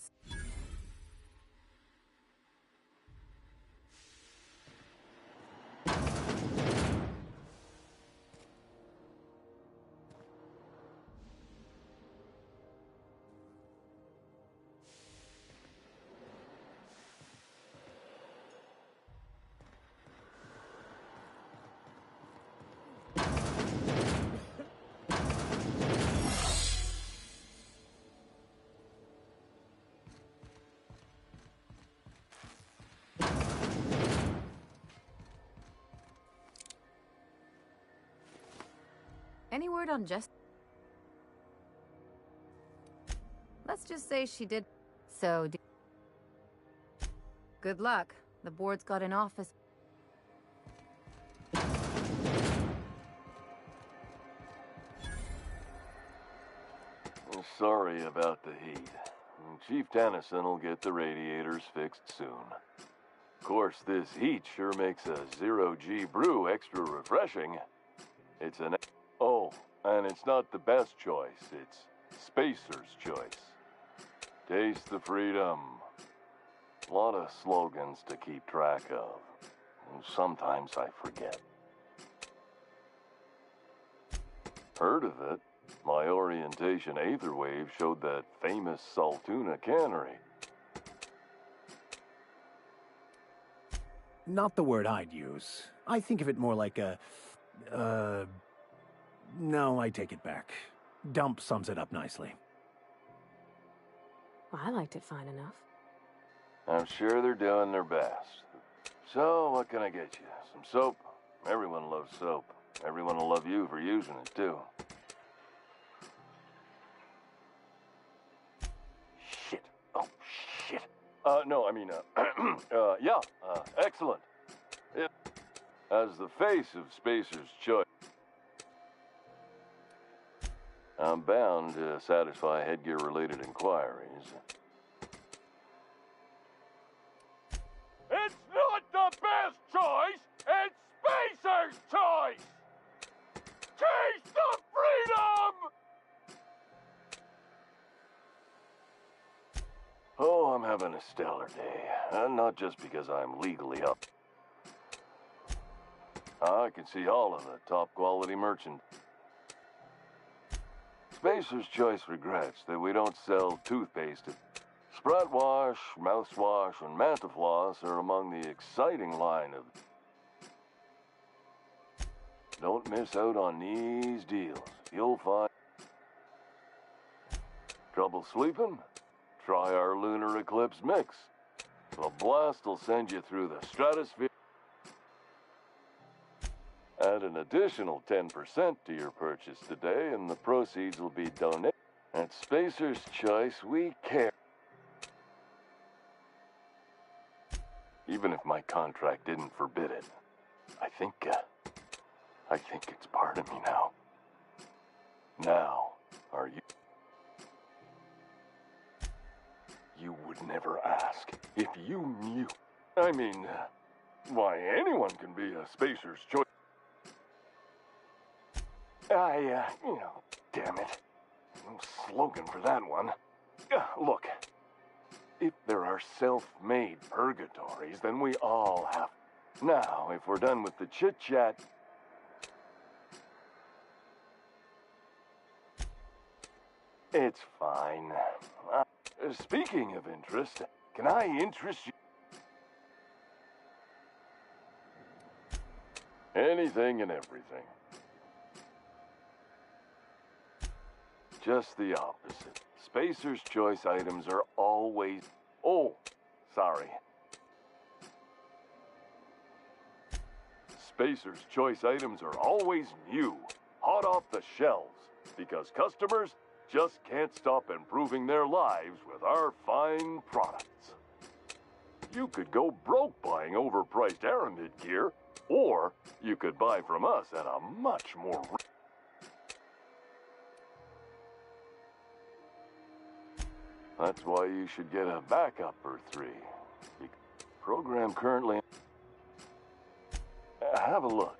Any word on Jess? Let's just say she did. So, good luck. The board's got an office. Sorry about the heat. Chief Tennyson will get the radiators fixed soon. Of course, this heat sure makes a zero-G brew extra refreshing. It's an... Oh, and it's not the best choice. It's Spacer's choice. Taste the freedom. A lot of slogans to keep track of. Sometimes I forget. Heard of it? My orientation aetherwave showed that famous Saltuna cannery. Not the word I'd use. I think of it more like a... No, I take it back. Dump sums it up nicely. Well, I liked it fine enough. I'm sure they're doing their best. So, what can I get you? Some soap? Everyone loves soap. Everyone will love you for using it, too. Shit. Oh, shit. No, I mean, yeah, excellent. As the face of Spacer's choice, I'm bound to satisfy headgear-related inquiries. It's not the best choice! It's Spacer's choice! Taste the freedom! Oh, I'm having a stellar day. And not just because I'm legally up. I can see all of the top-quality merchant. Spacer's Choice regrets that we don't sell toothpaste. Sprat Wash, Mouthwash, and Mantafloss are among the exciting line of... Don't miss out on these deals. You'll find... Trouble sleeping? Try our Lunar Eclipse Mix. The blast will send you through the stratosphere. Add an additional 10% to your purchase today, and the proceeds will be donated. At Spacer's Choice, we care. Even if my contract didn't forbid it, I think it's part of me now. Now, are you... You would never ask if you knew. I mean, why, anyone can be a Spacer's Choice. Damn it. No slogan for that one. Look, if there are self-made purgatories, then we all have. Now, if we're done with the chit-chat... It's fine. Speaking of interest, can I interest you? Anything and everything. Just the opposite. Spacer's Choice items are always... Oh, sorry. Spacer's Choice items are always new, hot off the shelves, because customers just can't stop improving their lives with our fine products. You could go broke buying overpriced Aramid gear, or you could buy from us at a much more... That's why you should get a backup or 3. The program currently... Have a look.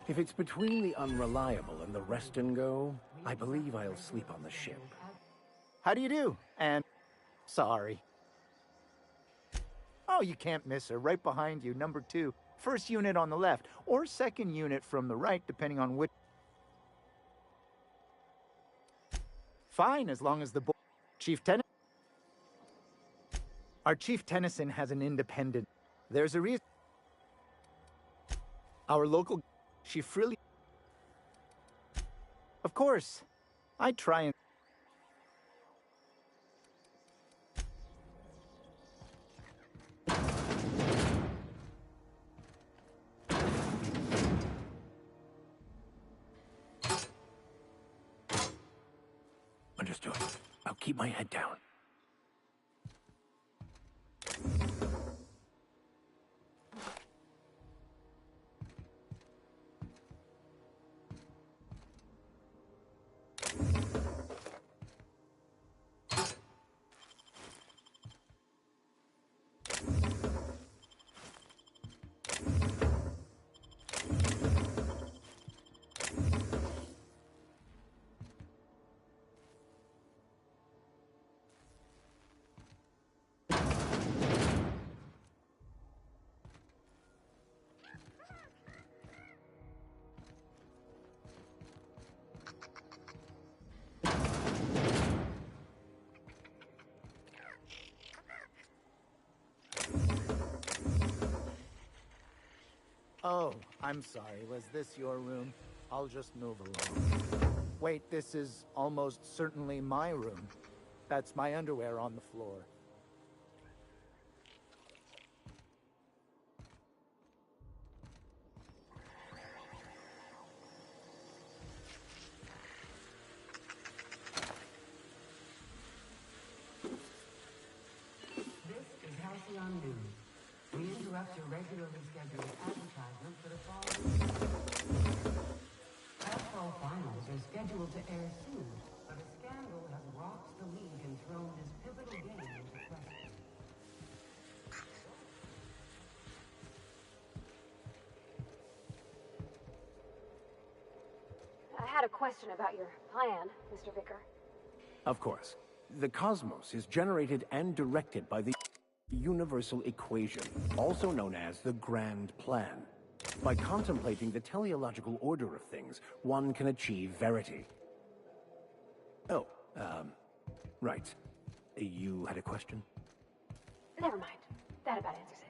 If it's between the Unreliable and the Rest and Go, I believe I'll sleep on the ship. How do you do? And sorry. Oh, you can't miss her. Right behind you, number 2. First unit on the left, or second unit from the right, depending on which... Fine, as long as the Chief Tennyson... Our Chief Tennyson has an independent... There's a reason... Our local... She freely... Of course. I try and... Understood. I'll keep my head down. Oh, I'm sorry. Was this your room? I'll just move along. Wait, this is almost certainly my room. That's my underwear on the floor. This is Halcyon News. We interrupt your regularly scheduled advertisement for the fall. Basketball finals are scheduled to air soon, but a scandal has rocked the league and thrown this pivotal game into question. I had a question about your plan, Mr. Vicker. Of course. The cosmos is generated and directed by the universal equation, also known as the Grand Plan. By contemplating the teleological order of things, one can achieve verity. Oh, right. You had a question? Never mind. That about answers it.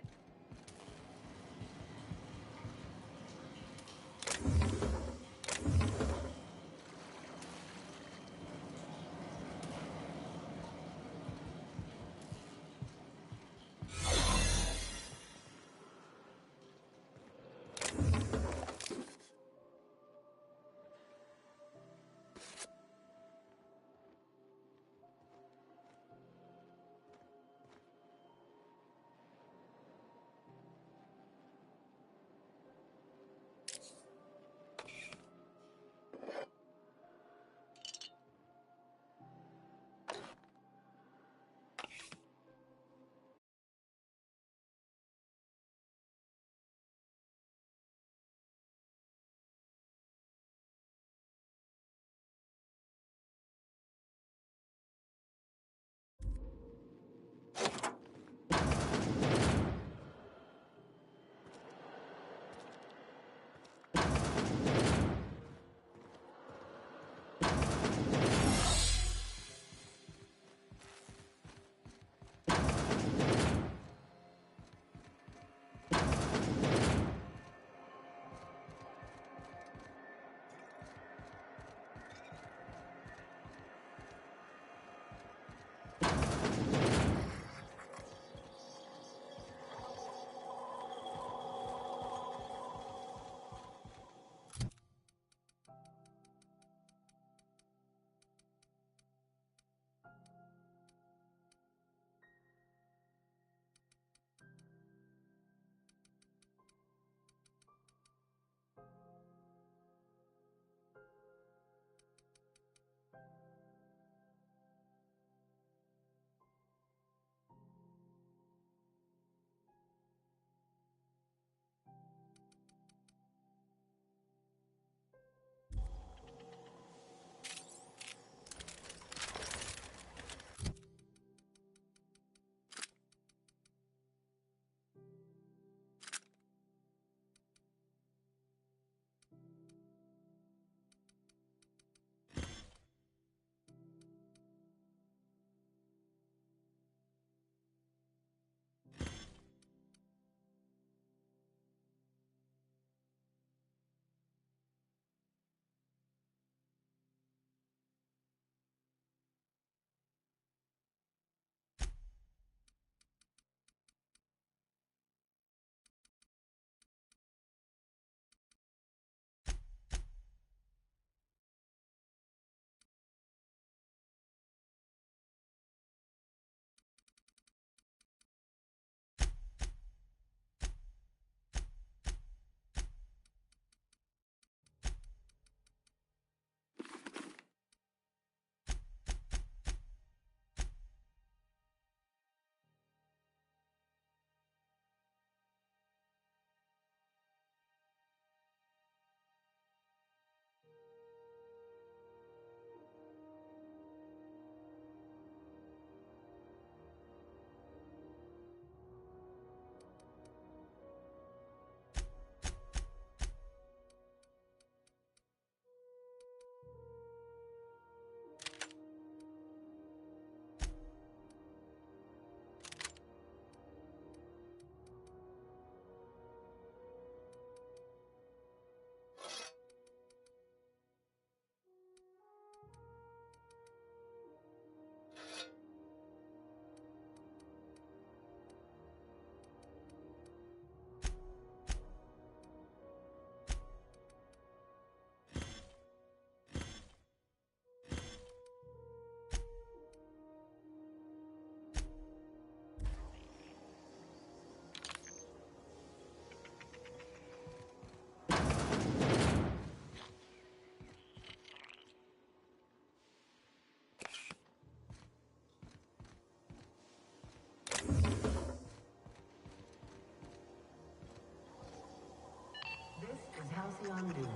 Halcyon News.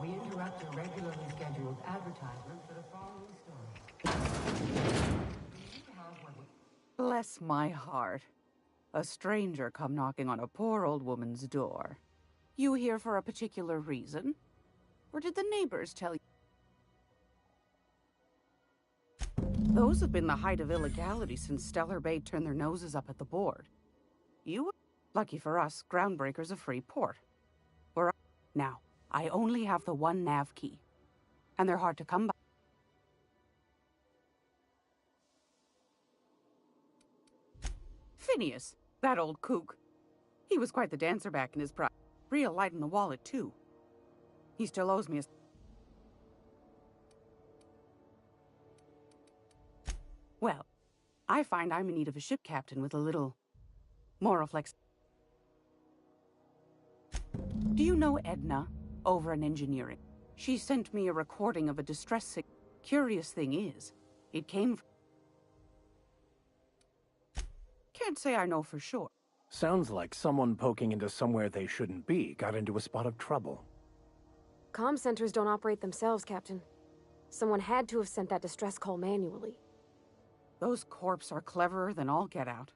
We interrupt your regularly scheduled advertisement for the following story. You have what we... Bless my heart. A stranger come knocking on a poor old woman's door. You here for a particular reason? Or did the neighbors tell you? Those have been the height of illegality since Stellar Bay turned their noses up at the board. Lucky for us, Groundbreaker's a free port. Now, I only have the one nav key, and they're hard to come by. Phineas, that old kook. He was quite the dancer back in his prime. Real light in the wallet, too. He still owes me a... Well, I find I'm in need of a ship captain with a little moral flex. Do you know Edna, over in engineering? She sent me a recording of a distress signal. Curious thing is, it came from... Can't say I know for sure. Sounds like someone poking into somewhere they shouldn't be got into a spot of trouble. Comm centers don't operate themselves, Captain. Someone had to have sent that distress call manually. Those corps are cleverer than all get out.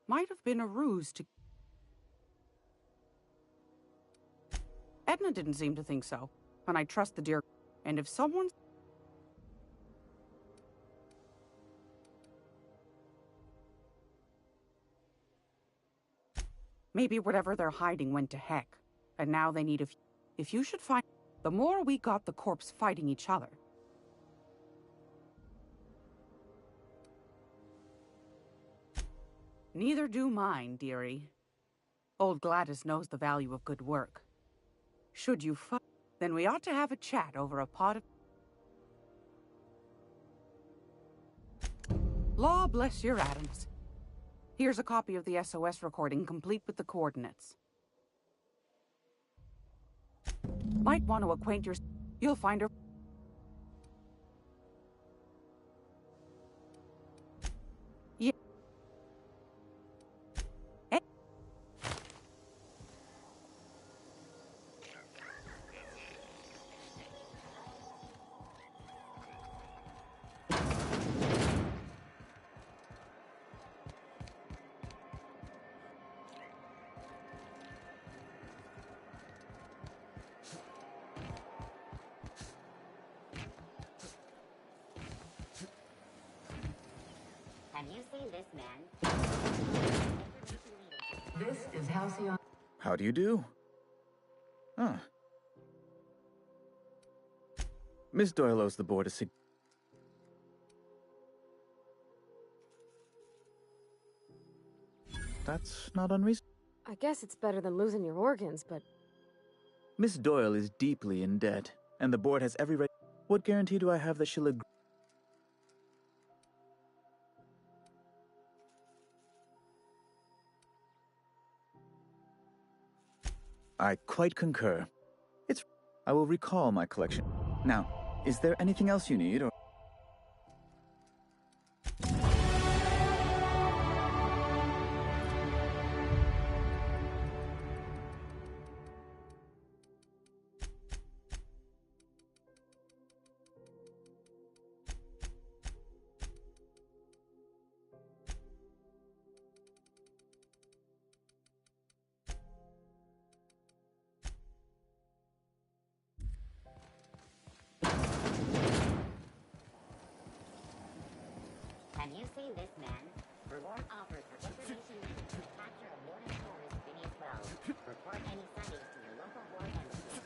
Might have been a ruse to... Edna didn't seem to think so, and I trust the dear... And if someone's... Maybe whatever they're hiding went to heck, and now they need a... If you should find... The more we got the corps fighting each other... Neither do mine, dearie. Old Gladys knows the value of good work. Should you fight, then we ought to have a chat over a pot of... Law bless your atoms. Here's a copy of the SOS recording, complete with the coordinates. Might want to acquaint your... You'll find her... Yeah. Have you seen this man? This is Halcyon. How do you do? Ah. Miss Doyle owes the board a That's not unreasonable. I guess it's better than losing your organs, but... Miss Doyle is deeply in debt, and the board has every right... What guarantee do I have that she'll agree? I quite concur. I will recall my collection. Now, is there anything else you need, or... Have you seen this man? Reward offers for information needed to the capture of Northern tourist Phineas Wells. Report any sightings to your local board embassy.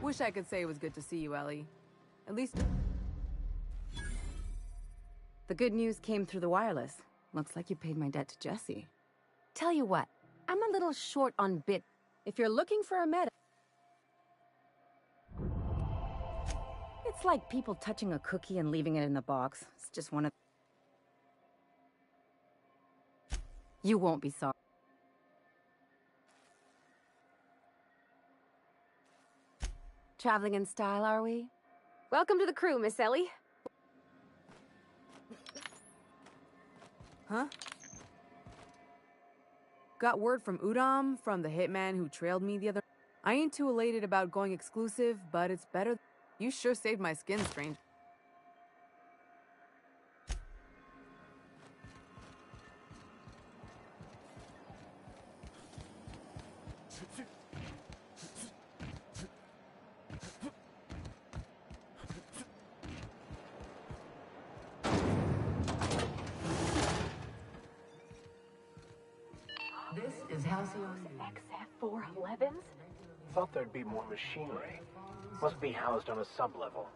Wish I could say it was good to see you, Ellie. At least... The good news came through the wireless. Looks like you paid my debt to Jesse. Tell you what, I'm a little short on bit. If you're looking for a med... It's like people touching a cookie and leaving it in the box. It's just one of... You won't be sorry. Traveling in style, are we? Welcome to the crew, Miss Ellie. Huh? Got word from Udom, from the hitman who trailed me the other... I ain't too elated about going exclusive, but it's better... You sure saved my skin, stranger. This is Halcyon. XF411s? Thought there'd be more machinery. Must be housed on a sub-level.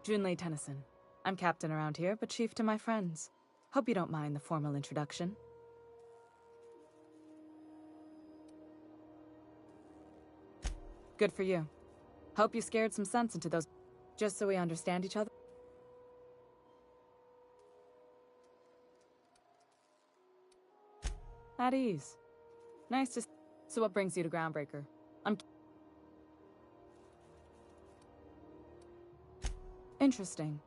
Junlei Tennyson. I'm captain around here, but chief to my friends. Hope you don't mind the formal introduction. Good for you. Hope you scared some sense into those... Just so we understand each other. At ease. Nice to... So what brings you to Groundbreaker? I'm... Interesting.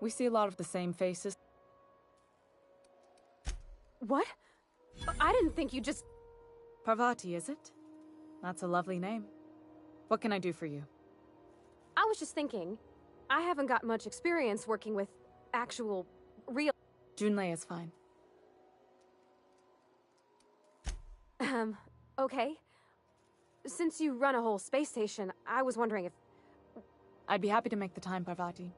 We see a lot of the same faces. What? I didn't think you just... Parvati, is it? That's a lovely name. What can I do for you? I was just thinking, I haven't got much experience working with actual, real... Junlei is fine. Okay. Since you run a whole space station, I was wondering if... I'd be happy to make the time, Parvati.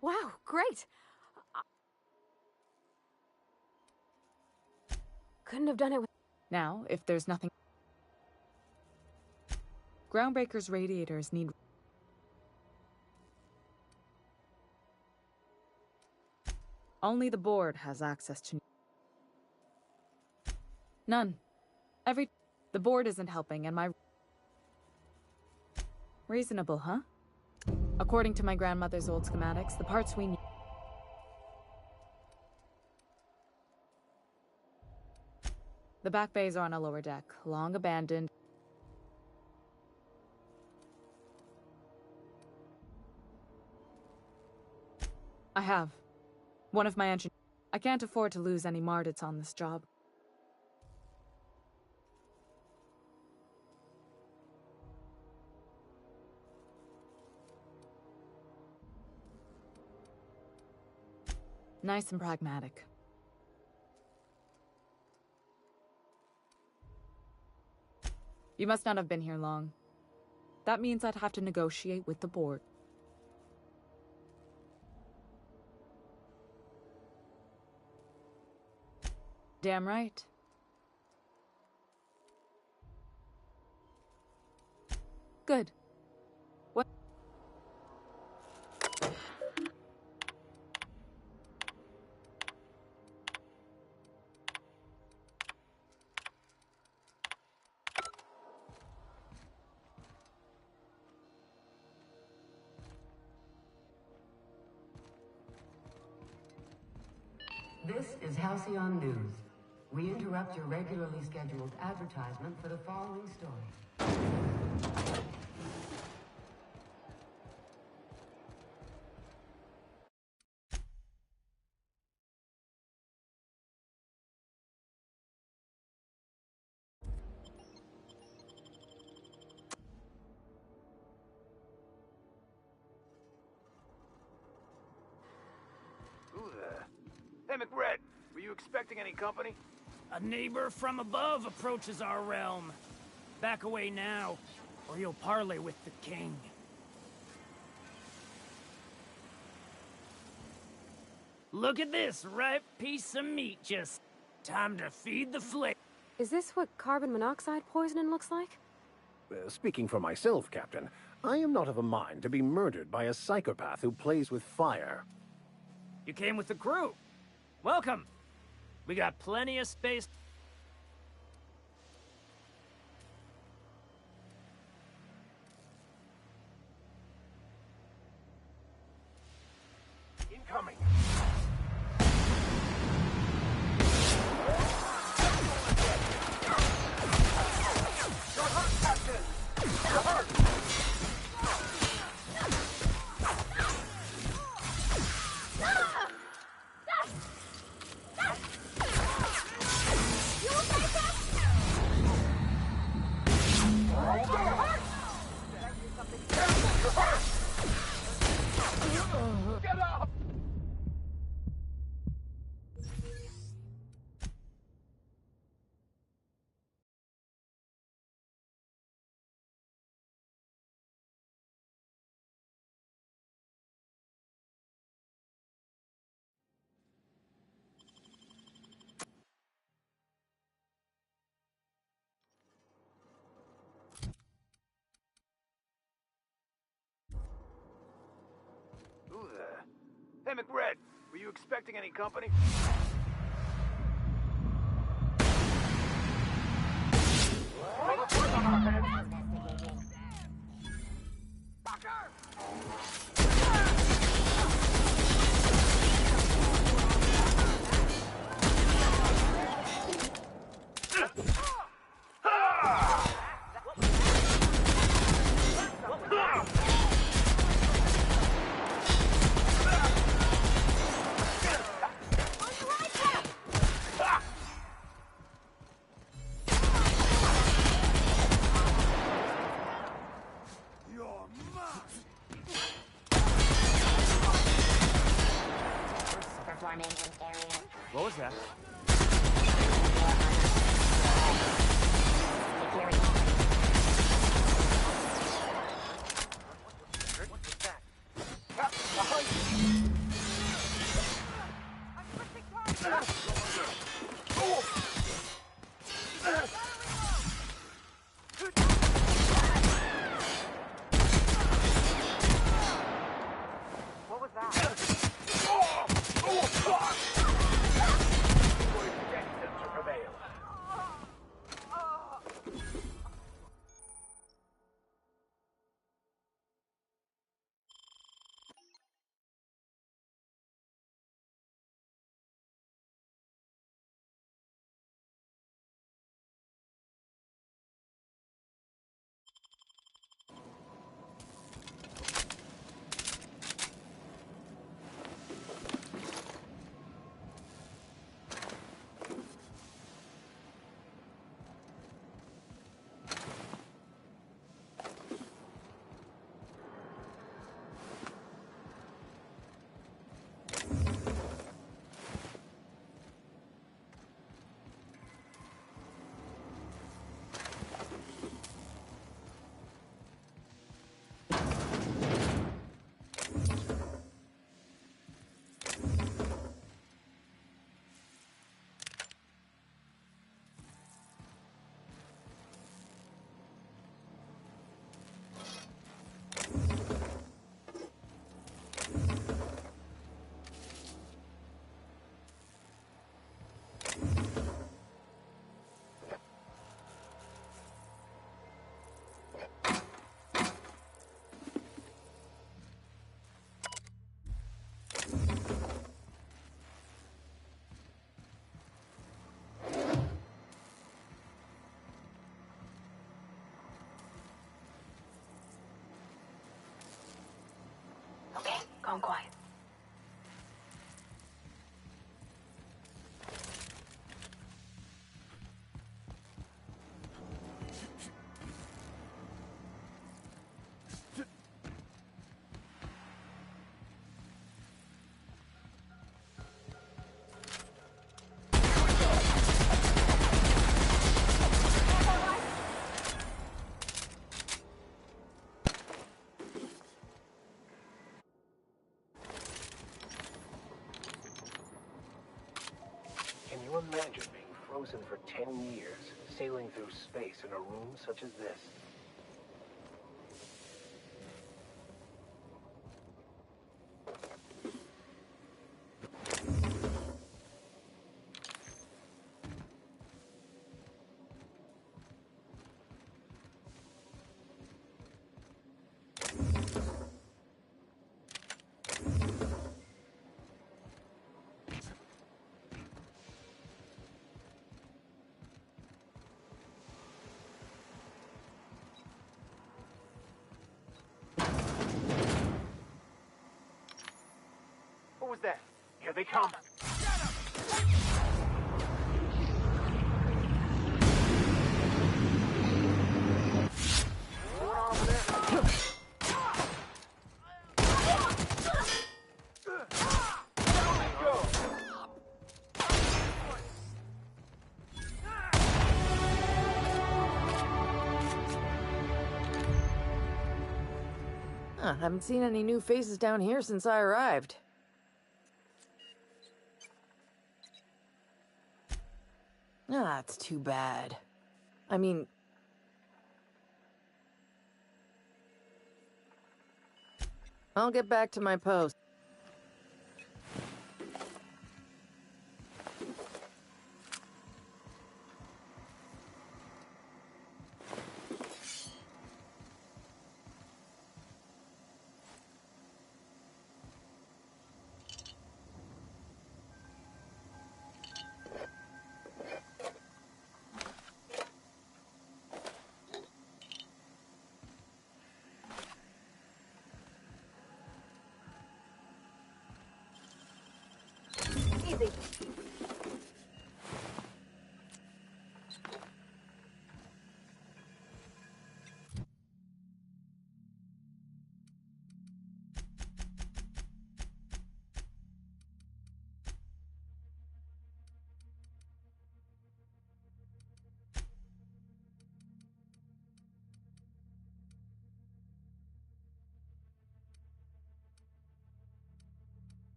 Wow, great! Couldn't have done it with... Now, if there's nothing... Groundbreaker's radiators need... Only the board has access to... None. The board isn't helping, and my... Reasonable, huh? According to my grandmother's old schematics, the parts we need... The back bays are on a lower deck, long abandoned. I have. One of my engineers... I can't afford to lose any Mardits on this job. Nice and pragmatic. You must not have been here long. That means I'd have to negotiate with the board. Damn right. Good. What? This is Halcyon News. We interrupt your regularly scheduled advertisement for the following story. Who the... Hey, McRed, were you expecting any company? A neighbor from above approaches our realm. Back away now, or you'll parley with the king. Look at this ripe piece of meat, just time to feed the flame. Is this what carbon monoxide poisoning looks like? Speaking for myself, Captain, I am not of a mind to be murdered by a psychopath who plays with fire. You came with the crew. Welcome. We got plenty of space. Incoming. You're hurt, Captain! You're hurt! Get up! Who the... Hey, McRed, were you expecting any company? What was that? What was that? Gone quiet. Can you imagine being frozen frozen for 10 years, sailing through space in a room such as this. What was that? Here they come. Huh, haven't seen any new faces down here since I arrived. Ah, that's too bad. I mean... I'll get back to my post.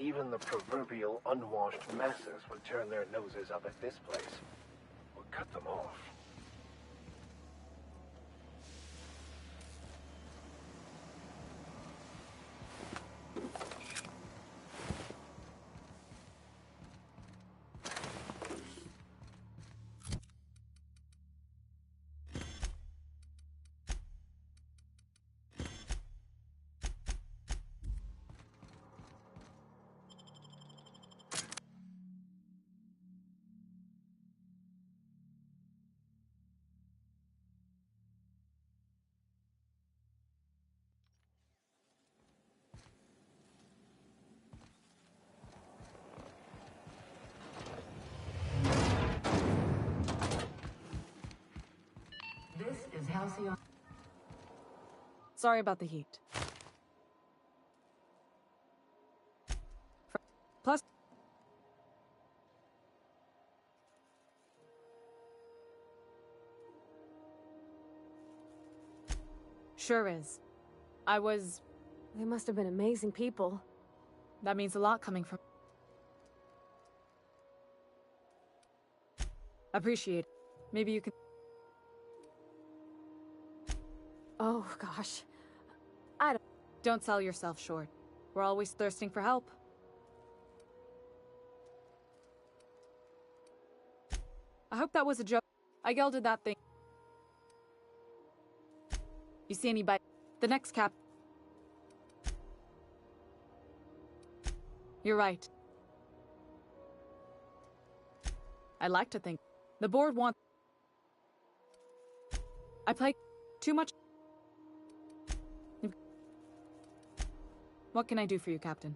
Even the proverbial unwashed masses would turn their noses up at this place. Or cut them off. This is Halcyon. Sorry about the heat. Plus... Sure is. They must have been amazing people. That means a lot coming from... Appreciate it. Maybe you can... Oh, gosh. Don't sell yourself short. We're always thirsting for help. I hope that was a joke. I yelled at that thing. You see anybody? The next cap... You're right. I like to think. The board wants... I play too much... What can I do for you, Captain?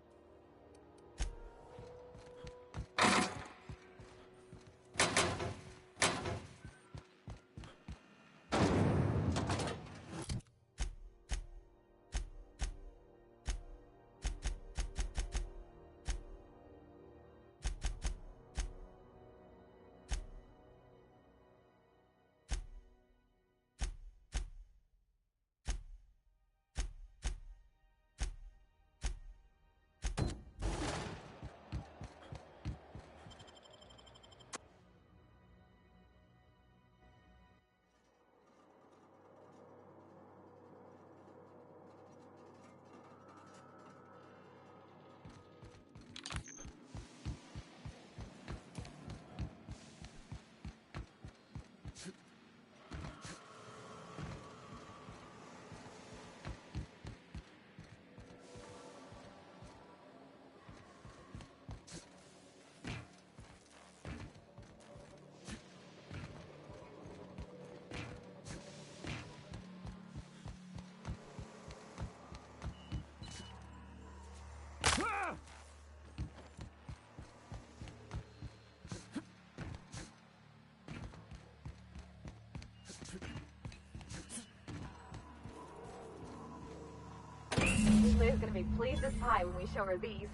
Liz gonna be pleased as pie when we show her these.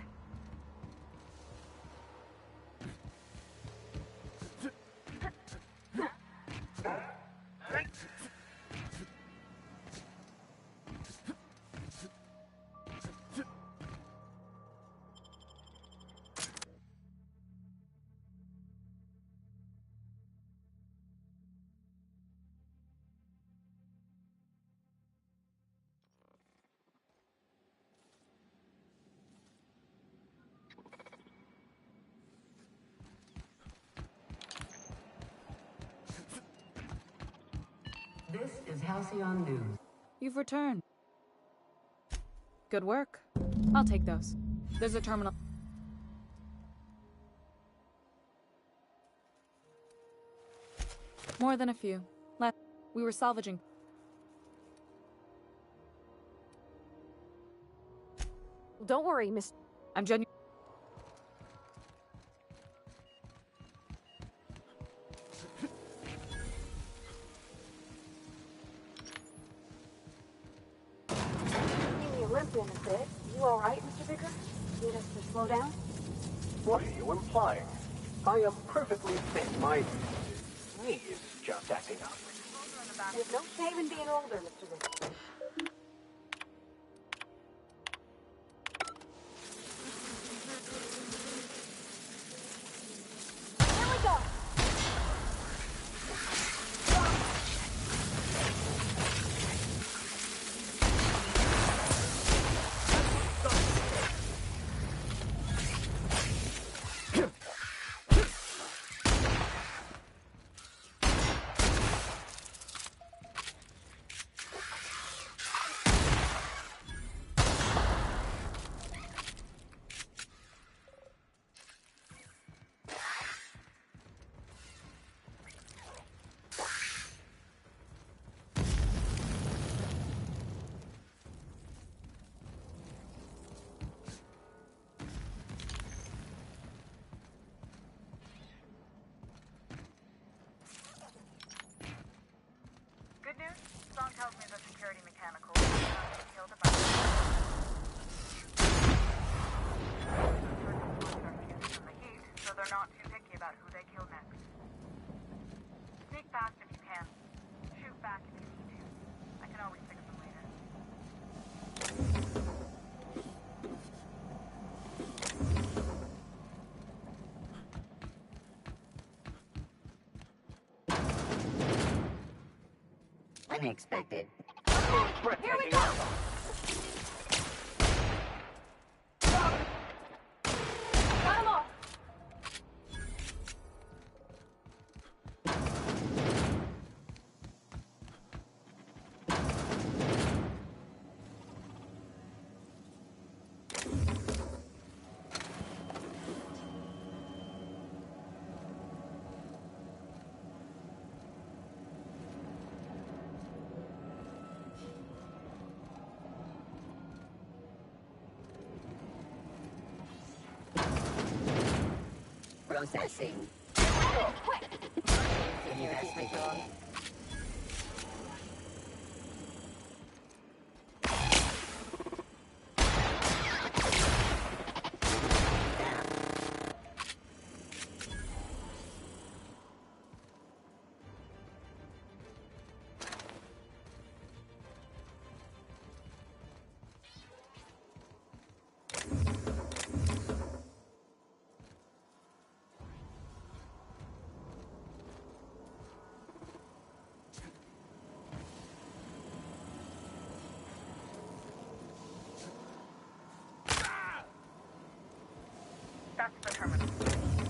This is Halcyon News. You've returned. Good work. I'll take those. There's a terminal. More than a few. Left. We were salvaging. Don't worry, Miss... I'm genuine. In a bit. You all right, Mr. Vicker? Need us to slow down? What are you implying? I am perfectly fit. My knee is just acting up. There's no shame in being older, Mr. Vicker. unexpected. Here we go! Got 'em all! Processing. Quick! Investigate. That's the terminal.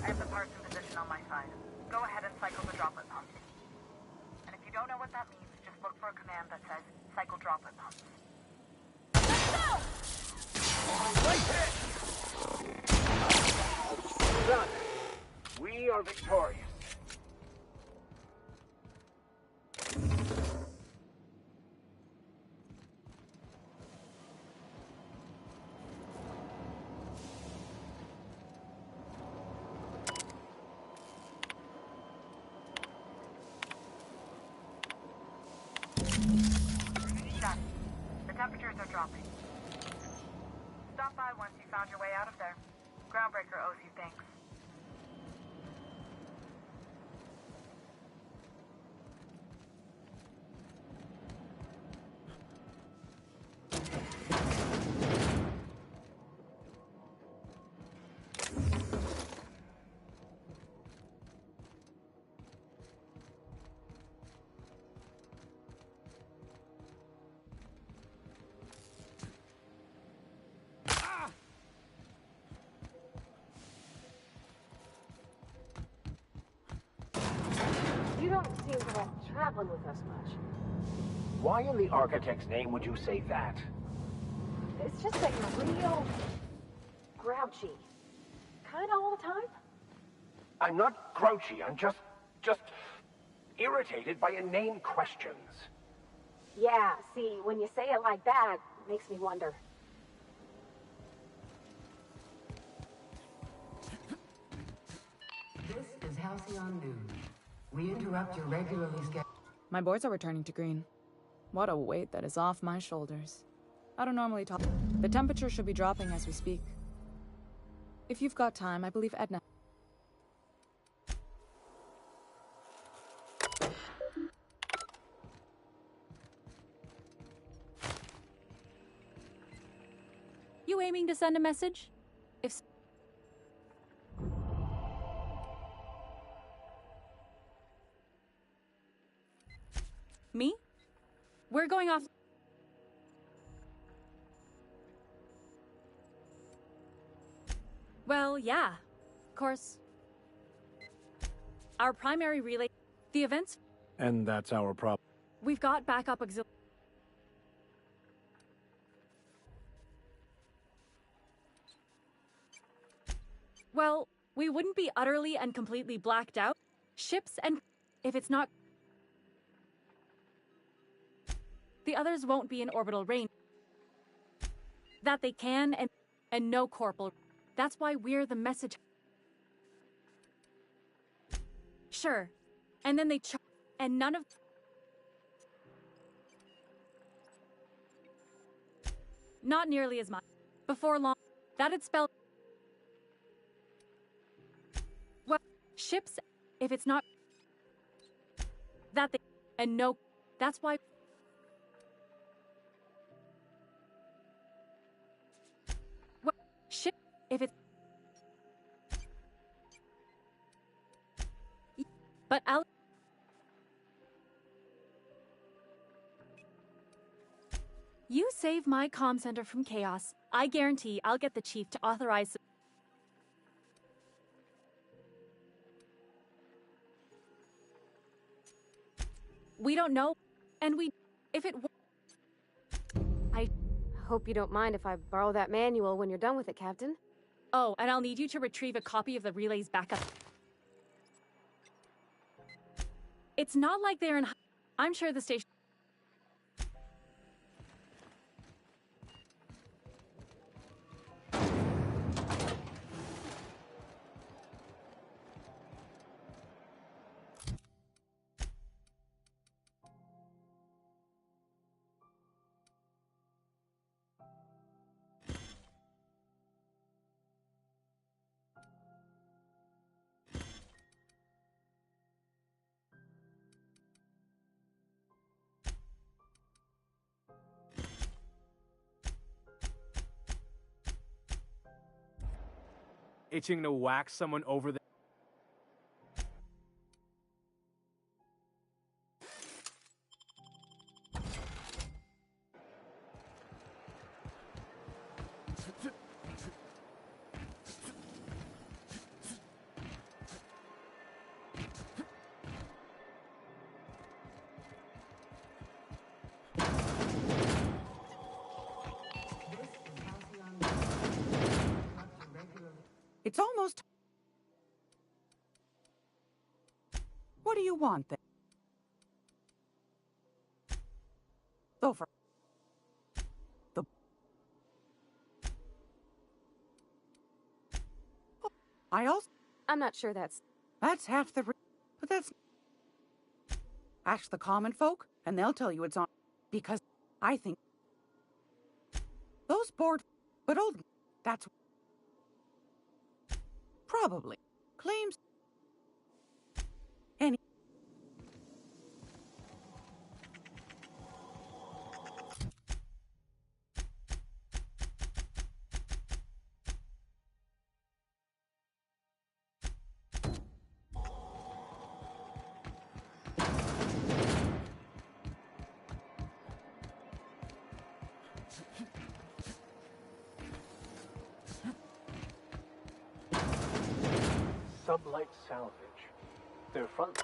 I have the parts in position on my side. Go ahead and cycle the droplet pumps. And if you don't know what that means, just look for a command that says, cycle droplet pumps. Done. We are victorious. Done. The temperatures are dropping. Stop by once you found your way out of there. Groundbreaker owes you thanks. You don't seem to like traveling with us much. Why in the architect's name would you say that? It's just that you're real grouchy. Kinda all the time. I'm not grouchy, I'm just irritated by inane questions. Yeah, see, when you say it like that, it makes me wonder. This is Halcyon News. We interrupt your regularly scheduled... My boards are returning to green. What a weight that is off my shoulders. I don't normally talk. The temperature should be dropping as we speak. If you've got time, I believe Edna... You aiming to send a message? If... Me? We're going off... Well, yeah. Of course. Our primary relay... The events... And that's our problem. We've got backup auxiliary... Well, we wouldn't be utterly and completely blacked out. Ships and... If it's not... The others won't be in orbital range. That they can and no corporal. That's why we're the message. Sure. And then they and none of... Not nearly as much. Before long, that'd spell... Well, ships, if it's not... That they... And no... That's why... Well, ship, if it's... But Al... save my comm center from chaos, I guarantee I'll get the chief to authorize. We don't know, and if it. I hope you don't mind if I borrow that manual when you're done with it, Captain. Oh, and I'll need you to retrieve a copy of the relay's backup. It's not like they're in. I'm sure the station. Itching to whack someone over the... It's almost... What do you want then? Go for... The... I also... I'm not sure that's... That's half the... But that's... Ask the common folk, and they'll tell you it's on... Because I think... Those bored... But old... That's... Probably. Claims... Any... Sublight salvage. Their front...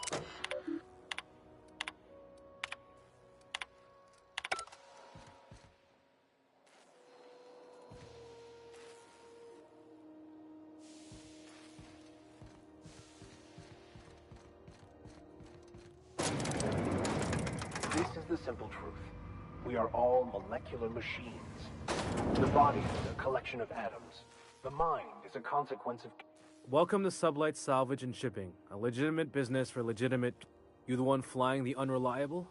This is the simple truth. We are all molecular machines. The body is a collection of atoms. The mind is a consequence of... Welcome to Sublight Salvage and Shipping, a legitimate business for legitimate... You the one flying the unreliable?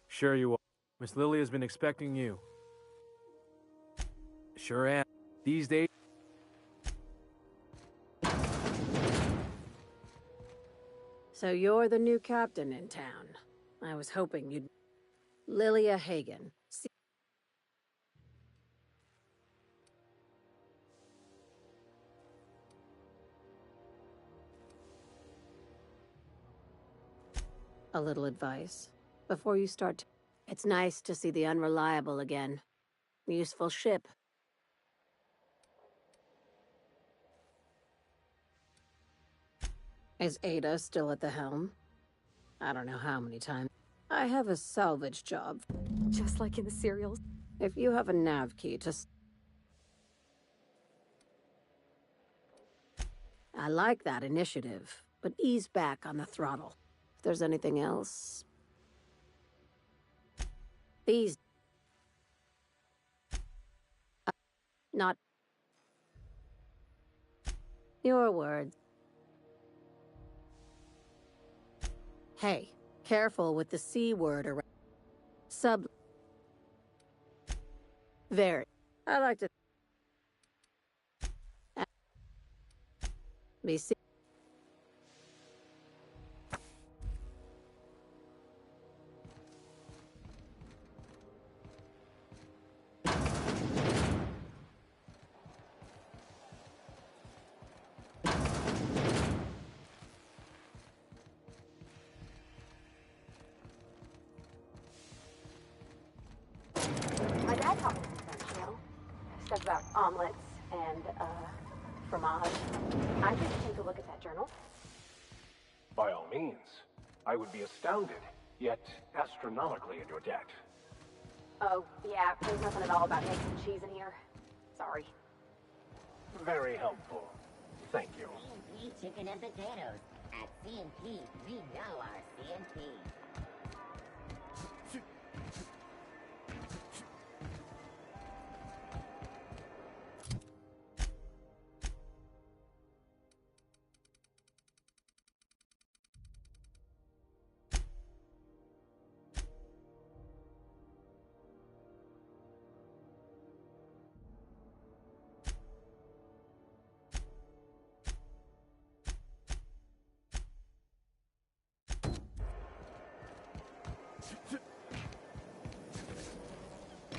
Sure you are. Miss Lily has been expecting you. Sure am. These days... So you're the new captain in town. I was hoping you'd... Lilia Hagen. A little advice. Before you start... It's nice to see the Unreliable again. Useful ship. Is Ada still at the helm? I don't know how many times. I have a salvage job. Just like in the serials. If you have a nav key to... I like that initiative, but ease back on the throttle. If there's anything else... These... not... Your words. Hey, careful with the C word around... Very. I like to... Be seen. stuff about omelets and, fromage. I could take a look at that journal. By all means. I would be astounded, yet astronomically in your debt. Oh, yeah, there's nothing at all about eggs and cheese in here. Sorry. Very helpful. Thank you. C&P chicken and potatoes. At C&P, we know our C&P.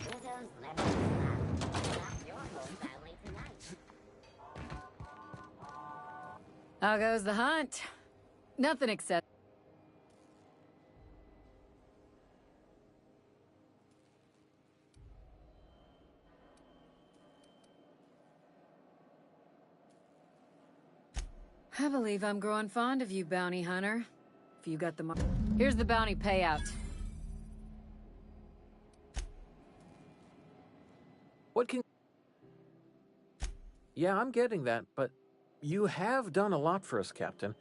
Rizzo's Lemon Slab. Not your whole family tonight. How goes the hunt? Nothing except... I believe I'm growing fond of you, bounty hunter. If you got the money. Here's the bounty payout. What can... Yeah, I'm getting that, but you have done a lot for us, Captain.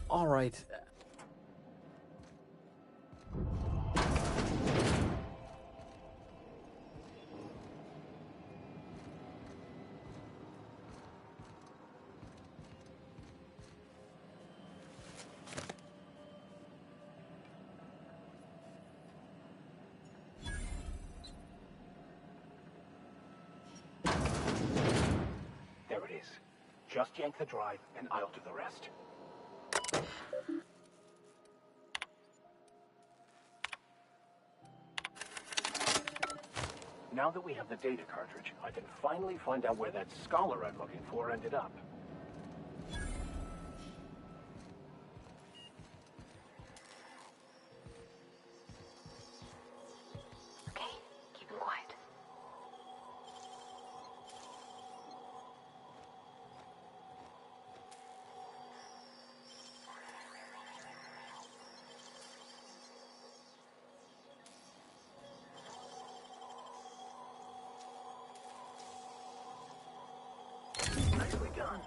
All right. There it is. Just yank the drive, and I'll do the rest. Now that we have the data cartridge, I can finally find out where that scholar I'm looking for ended up. Okay, keep him quiet. Nicely done.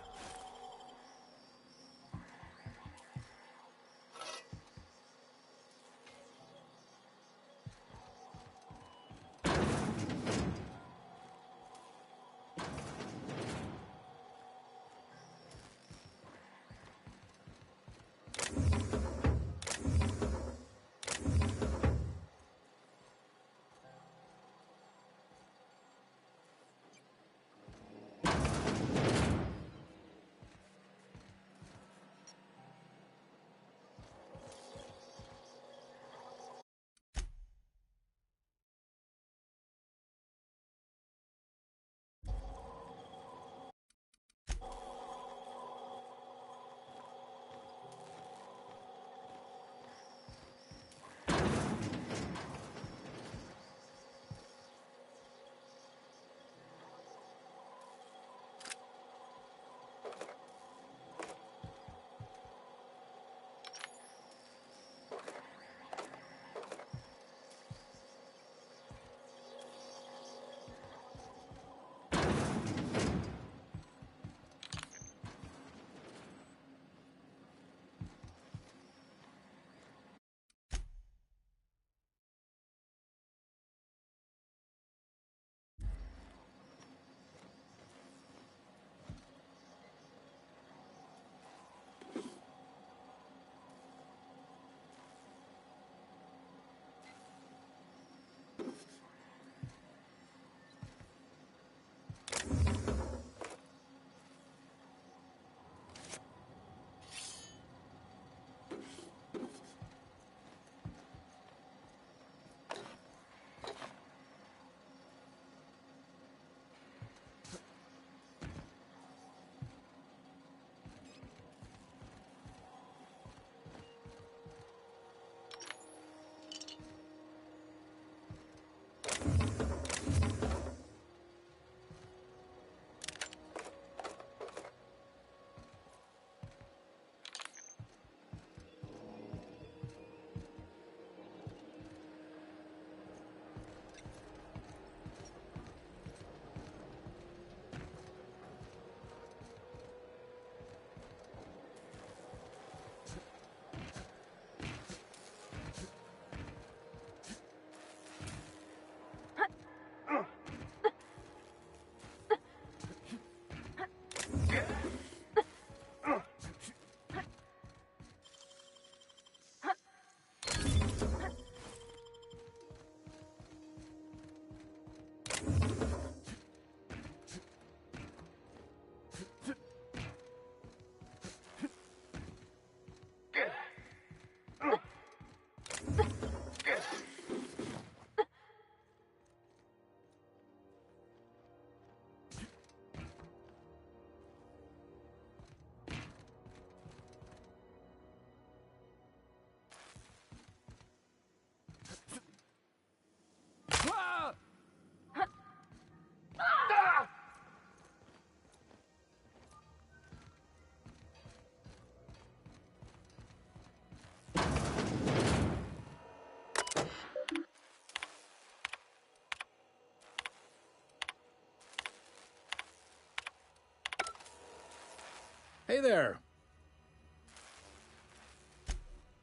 Hey there.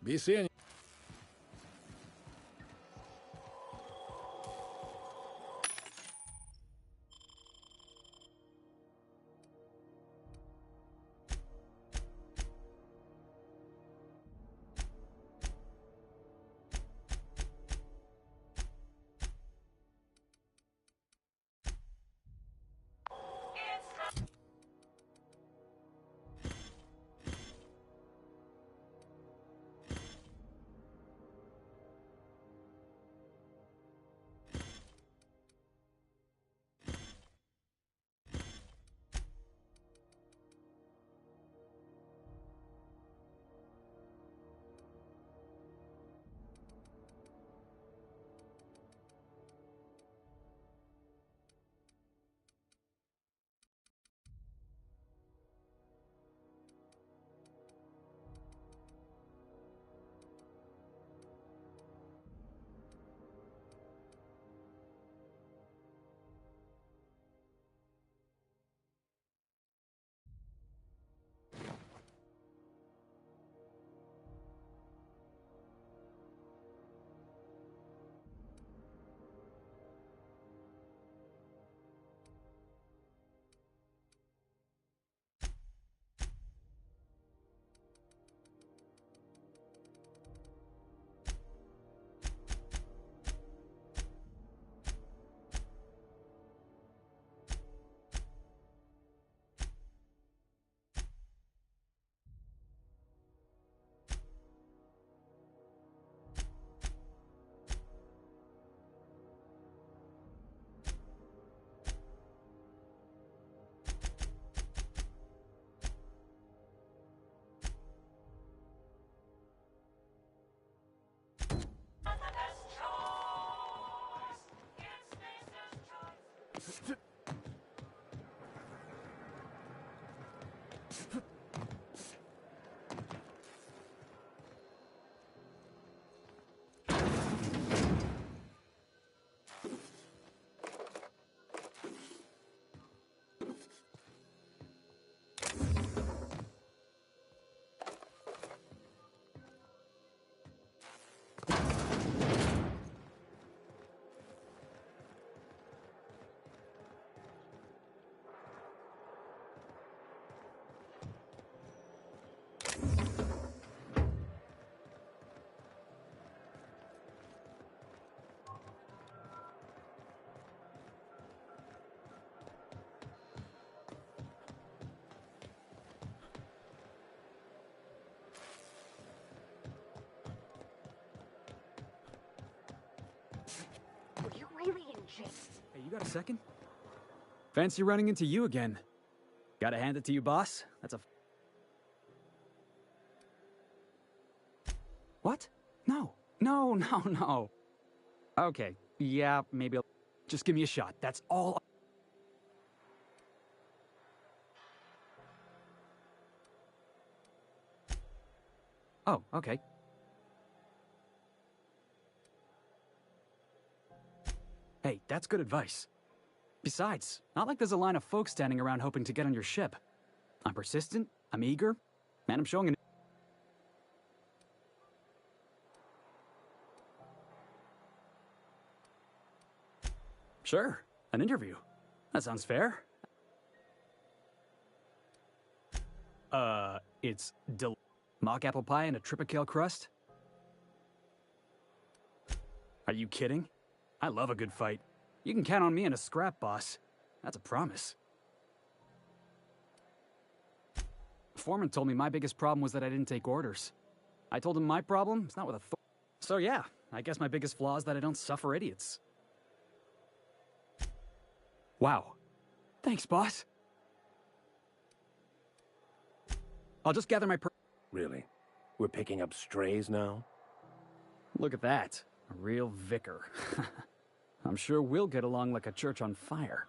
Be seeing you. Really in jail. Hey, you got a second? Fancy running into you again. Gotta hand it to you, boss. That's a... What? No. No. Okay, yeah, maybe I'll... Just give me a shot. That's all... Oh, okay. Hey, that's good advice. Besides, not like there's a line of folks standing around hoping to get on your ship. I'm persistent, I'm eager, and I'm showing an... Sure, an interview. That sounds fair. It's mock apple pie and a tripicale crust? Are you kidding? I love a good fight. You can count on me in a scrap, boss. That's a promise. Foreman told me my biggest problem was that I didn't take orders. I told him my problem is not with authority. So yeah, I guess my biggest flaw is that I don't suffer idiots. Wow. Thanks, boss. I'll just gather my Really? We're picking up strays now? Look at that. A real vicar. I'm sure we'll get along like a church on fire.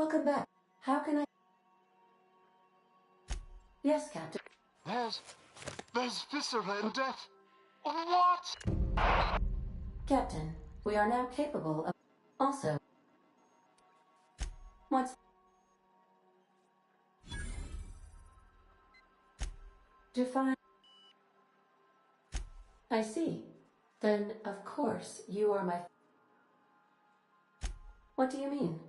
Welcome back. How can I... Yes, Captain. There's viscera and death. What? Captain, we are now capable of... Also... What's... Define... I see. Then, of course, you are my... What do you mean?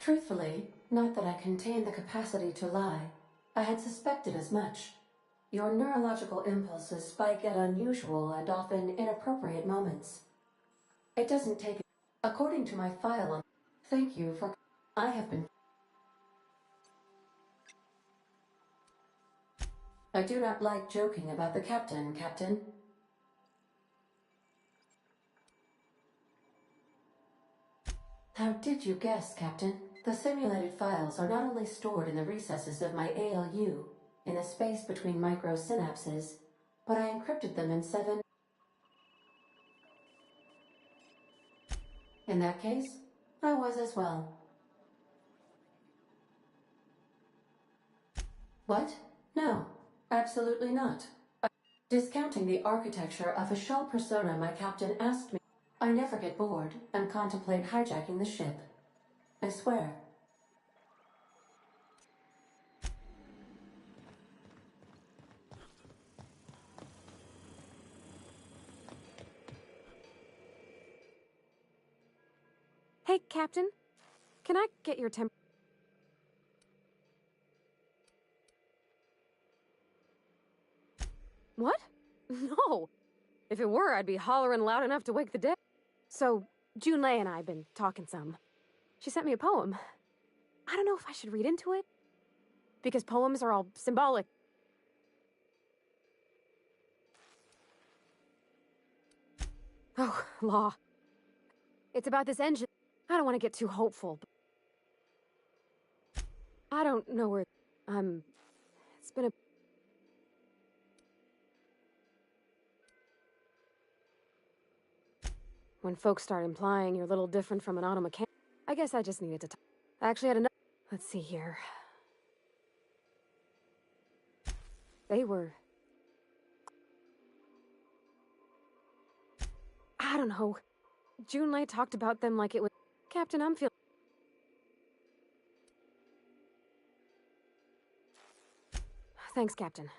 Truthfully, not that I contain the capacity to lie. I had suspected as much. Your neurological impulses spike at unusual and often inappropriate moments. It doesn't take... According to my file on... Thank you for... I have been... I do not like joking about the captain, Captain. How did you guess, Captain? The simulated files are not only stored in the recesses of my ALU, in the space between microsynapses, but I encrypted them in 7... In that case, I was as well. What? No, absolutely not. Discounting the architecture of a shell persona my captain asked me, I never get bored and contemplate hijacking the ship. I swear. Hey, Captain. Can I get your temp... What? No. If it were, I'd be hollering loud enough to wake the dead. So, Junlei and I have been talking some. She sent me a poem. I don't know if I should read into it. Because poems are all symbolic. Oh, law. It's about this engine. I don't want to get too hopeful. But I don't know where... It's been a... When folks start implying you're a little different from an auto mechanic, I guess I just needed to talk. I actually had enough... Let's see here. They were... I don't know. Junlei talked about them like it was... Captain, I'm feeling... Thanks, Captain.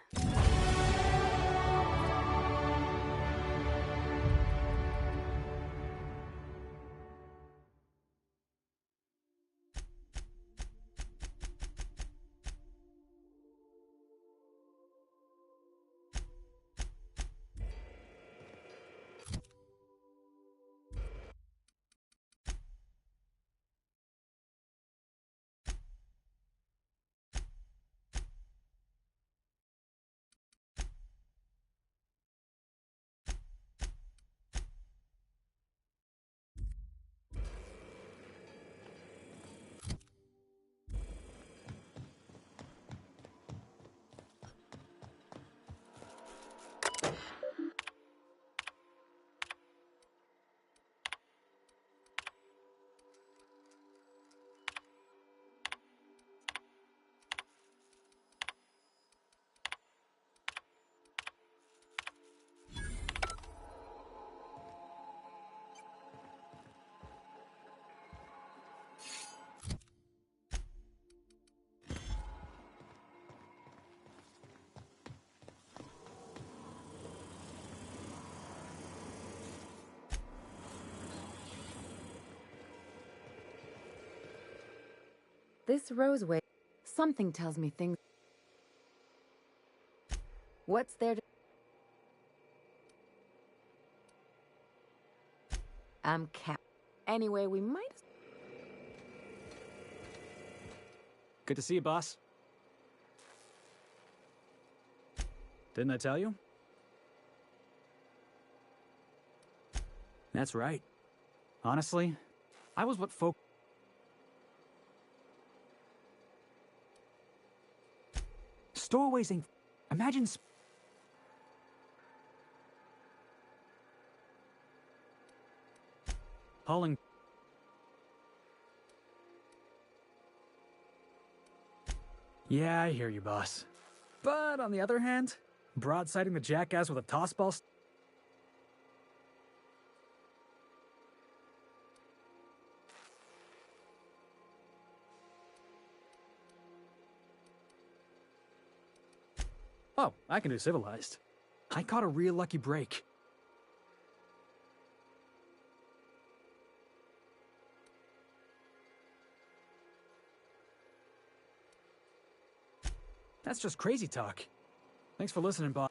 This roseway, something tells me things. What's there to... I'm Cap. Anyway, we might... Good to see you, boss. Didn't I tell you? That's right. Honestly, I was what folk... Stowaways ain't... Imagine... Hauling. Yeah, I hear you, boss. But on the other hand, broadsiding the jackass with a tossball. Oh, I can do civilized. I caught a real lucky break. That's just crazy talk. Thanks for listening, boss.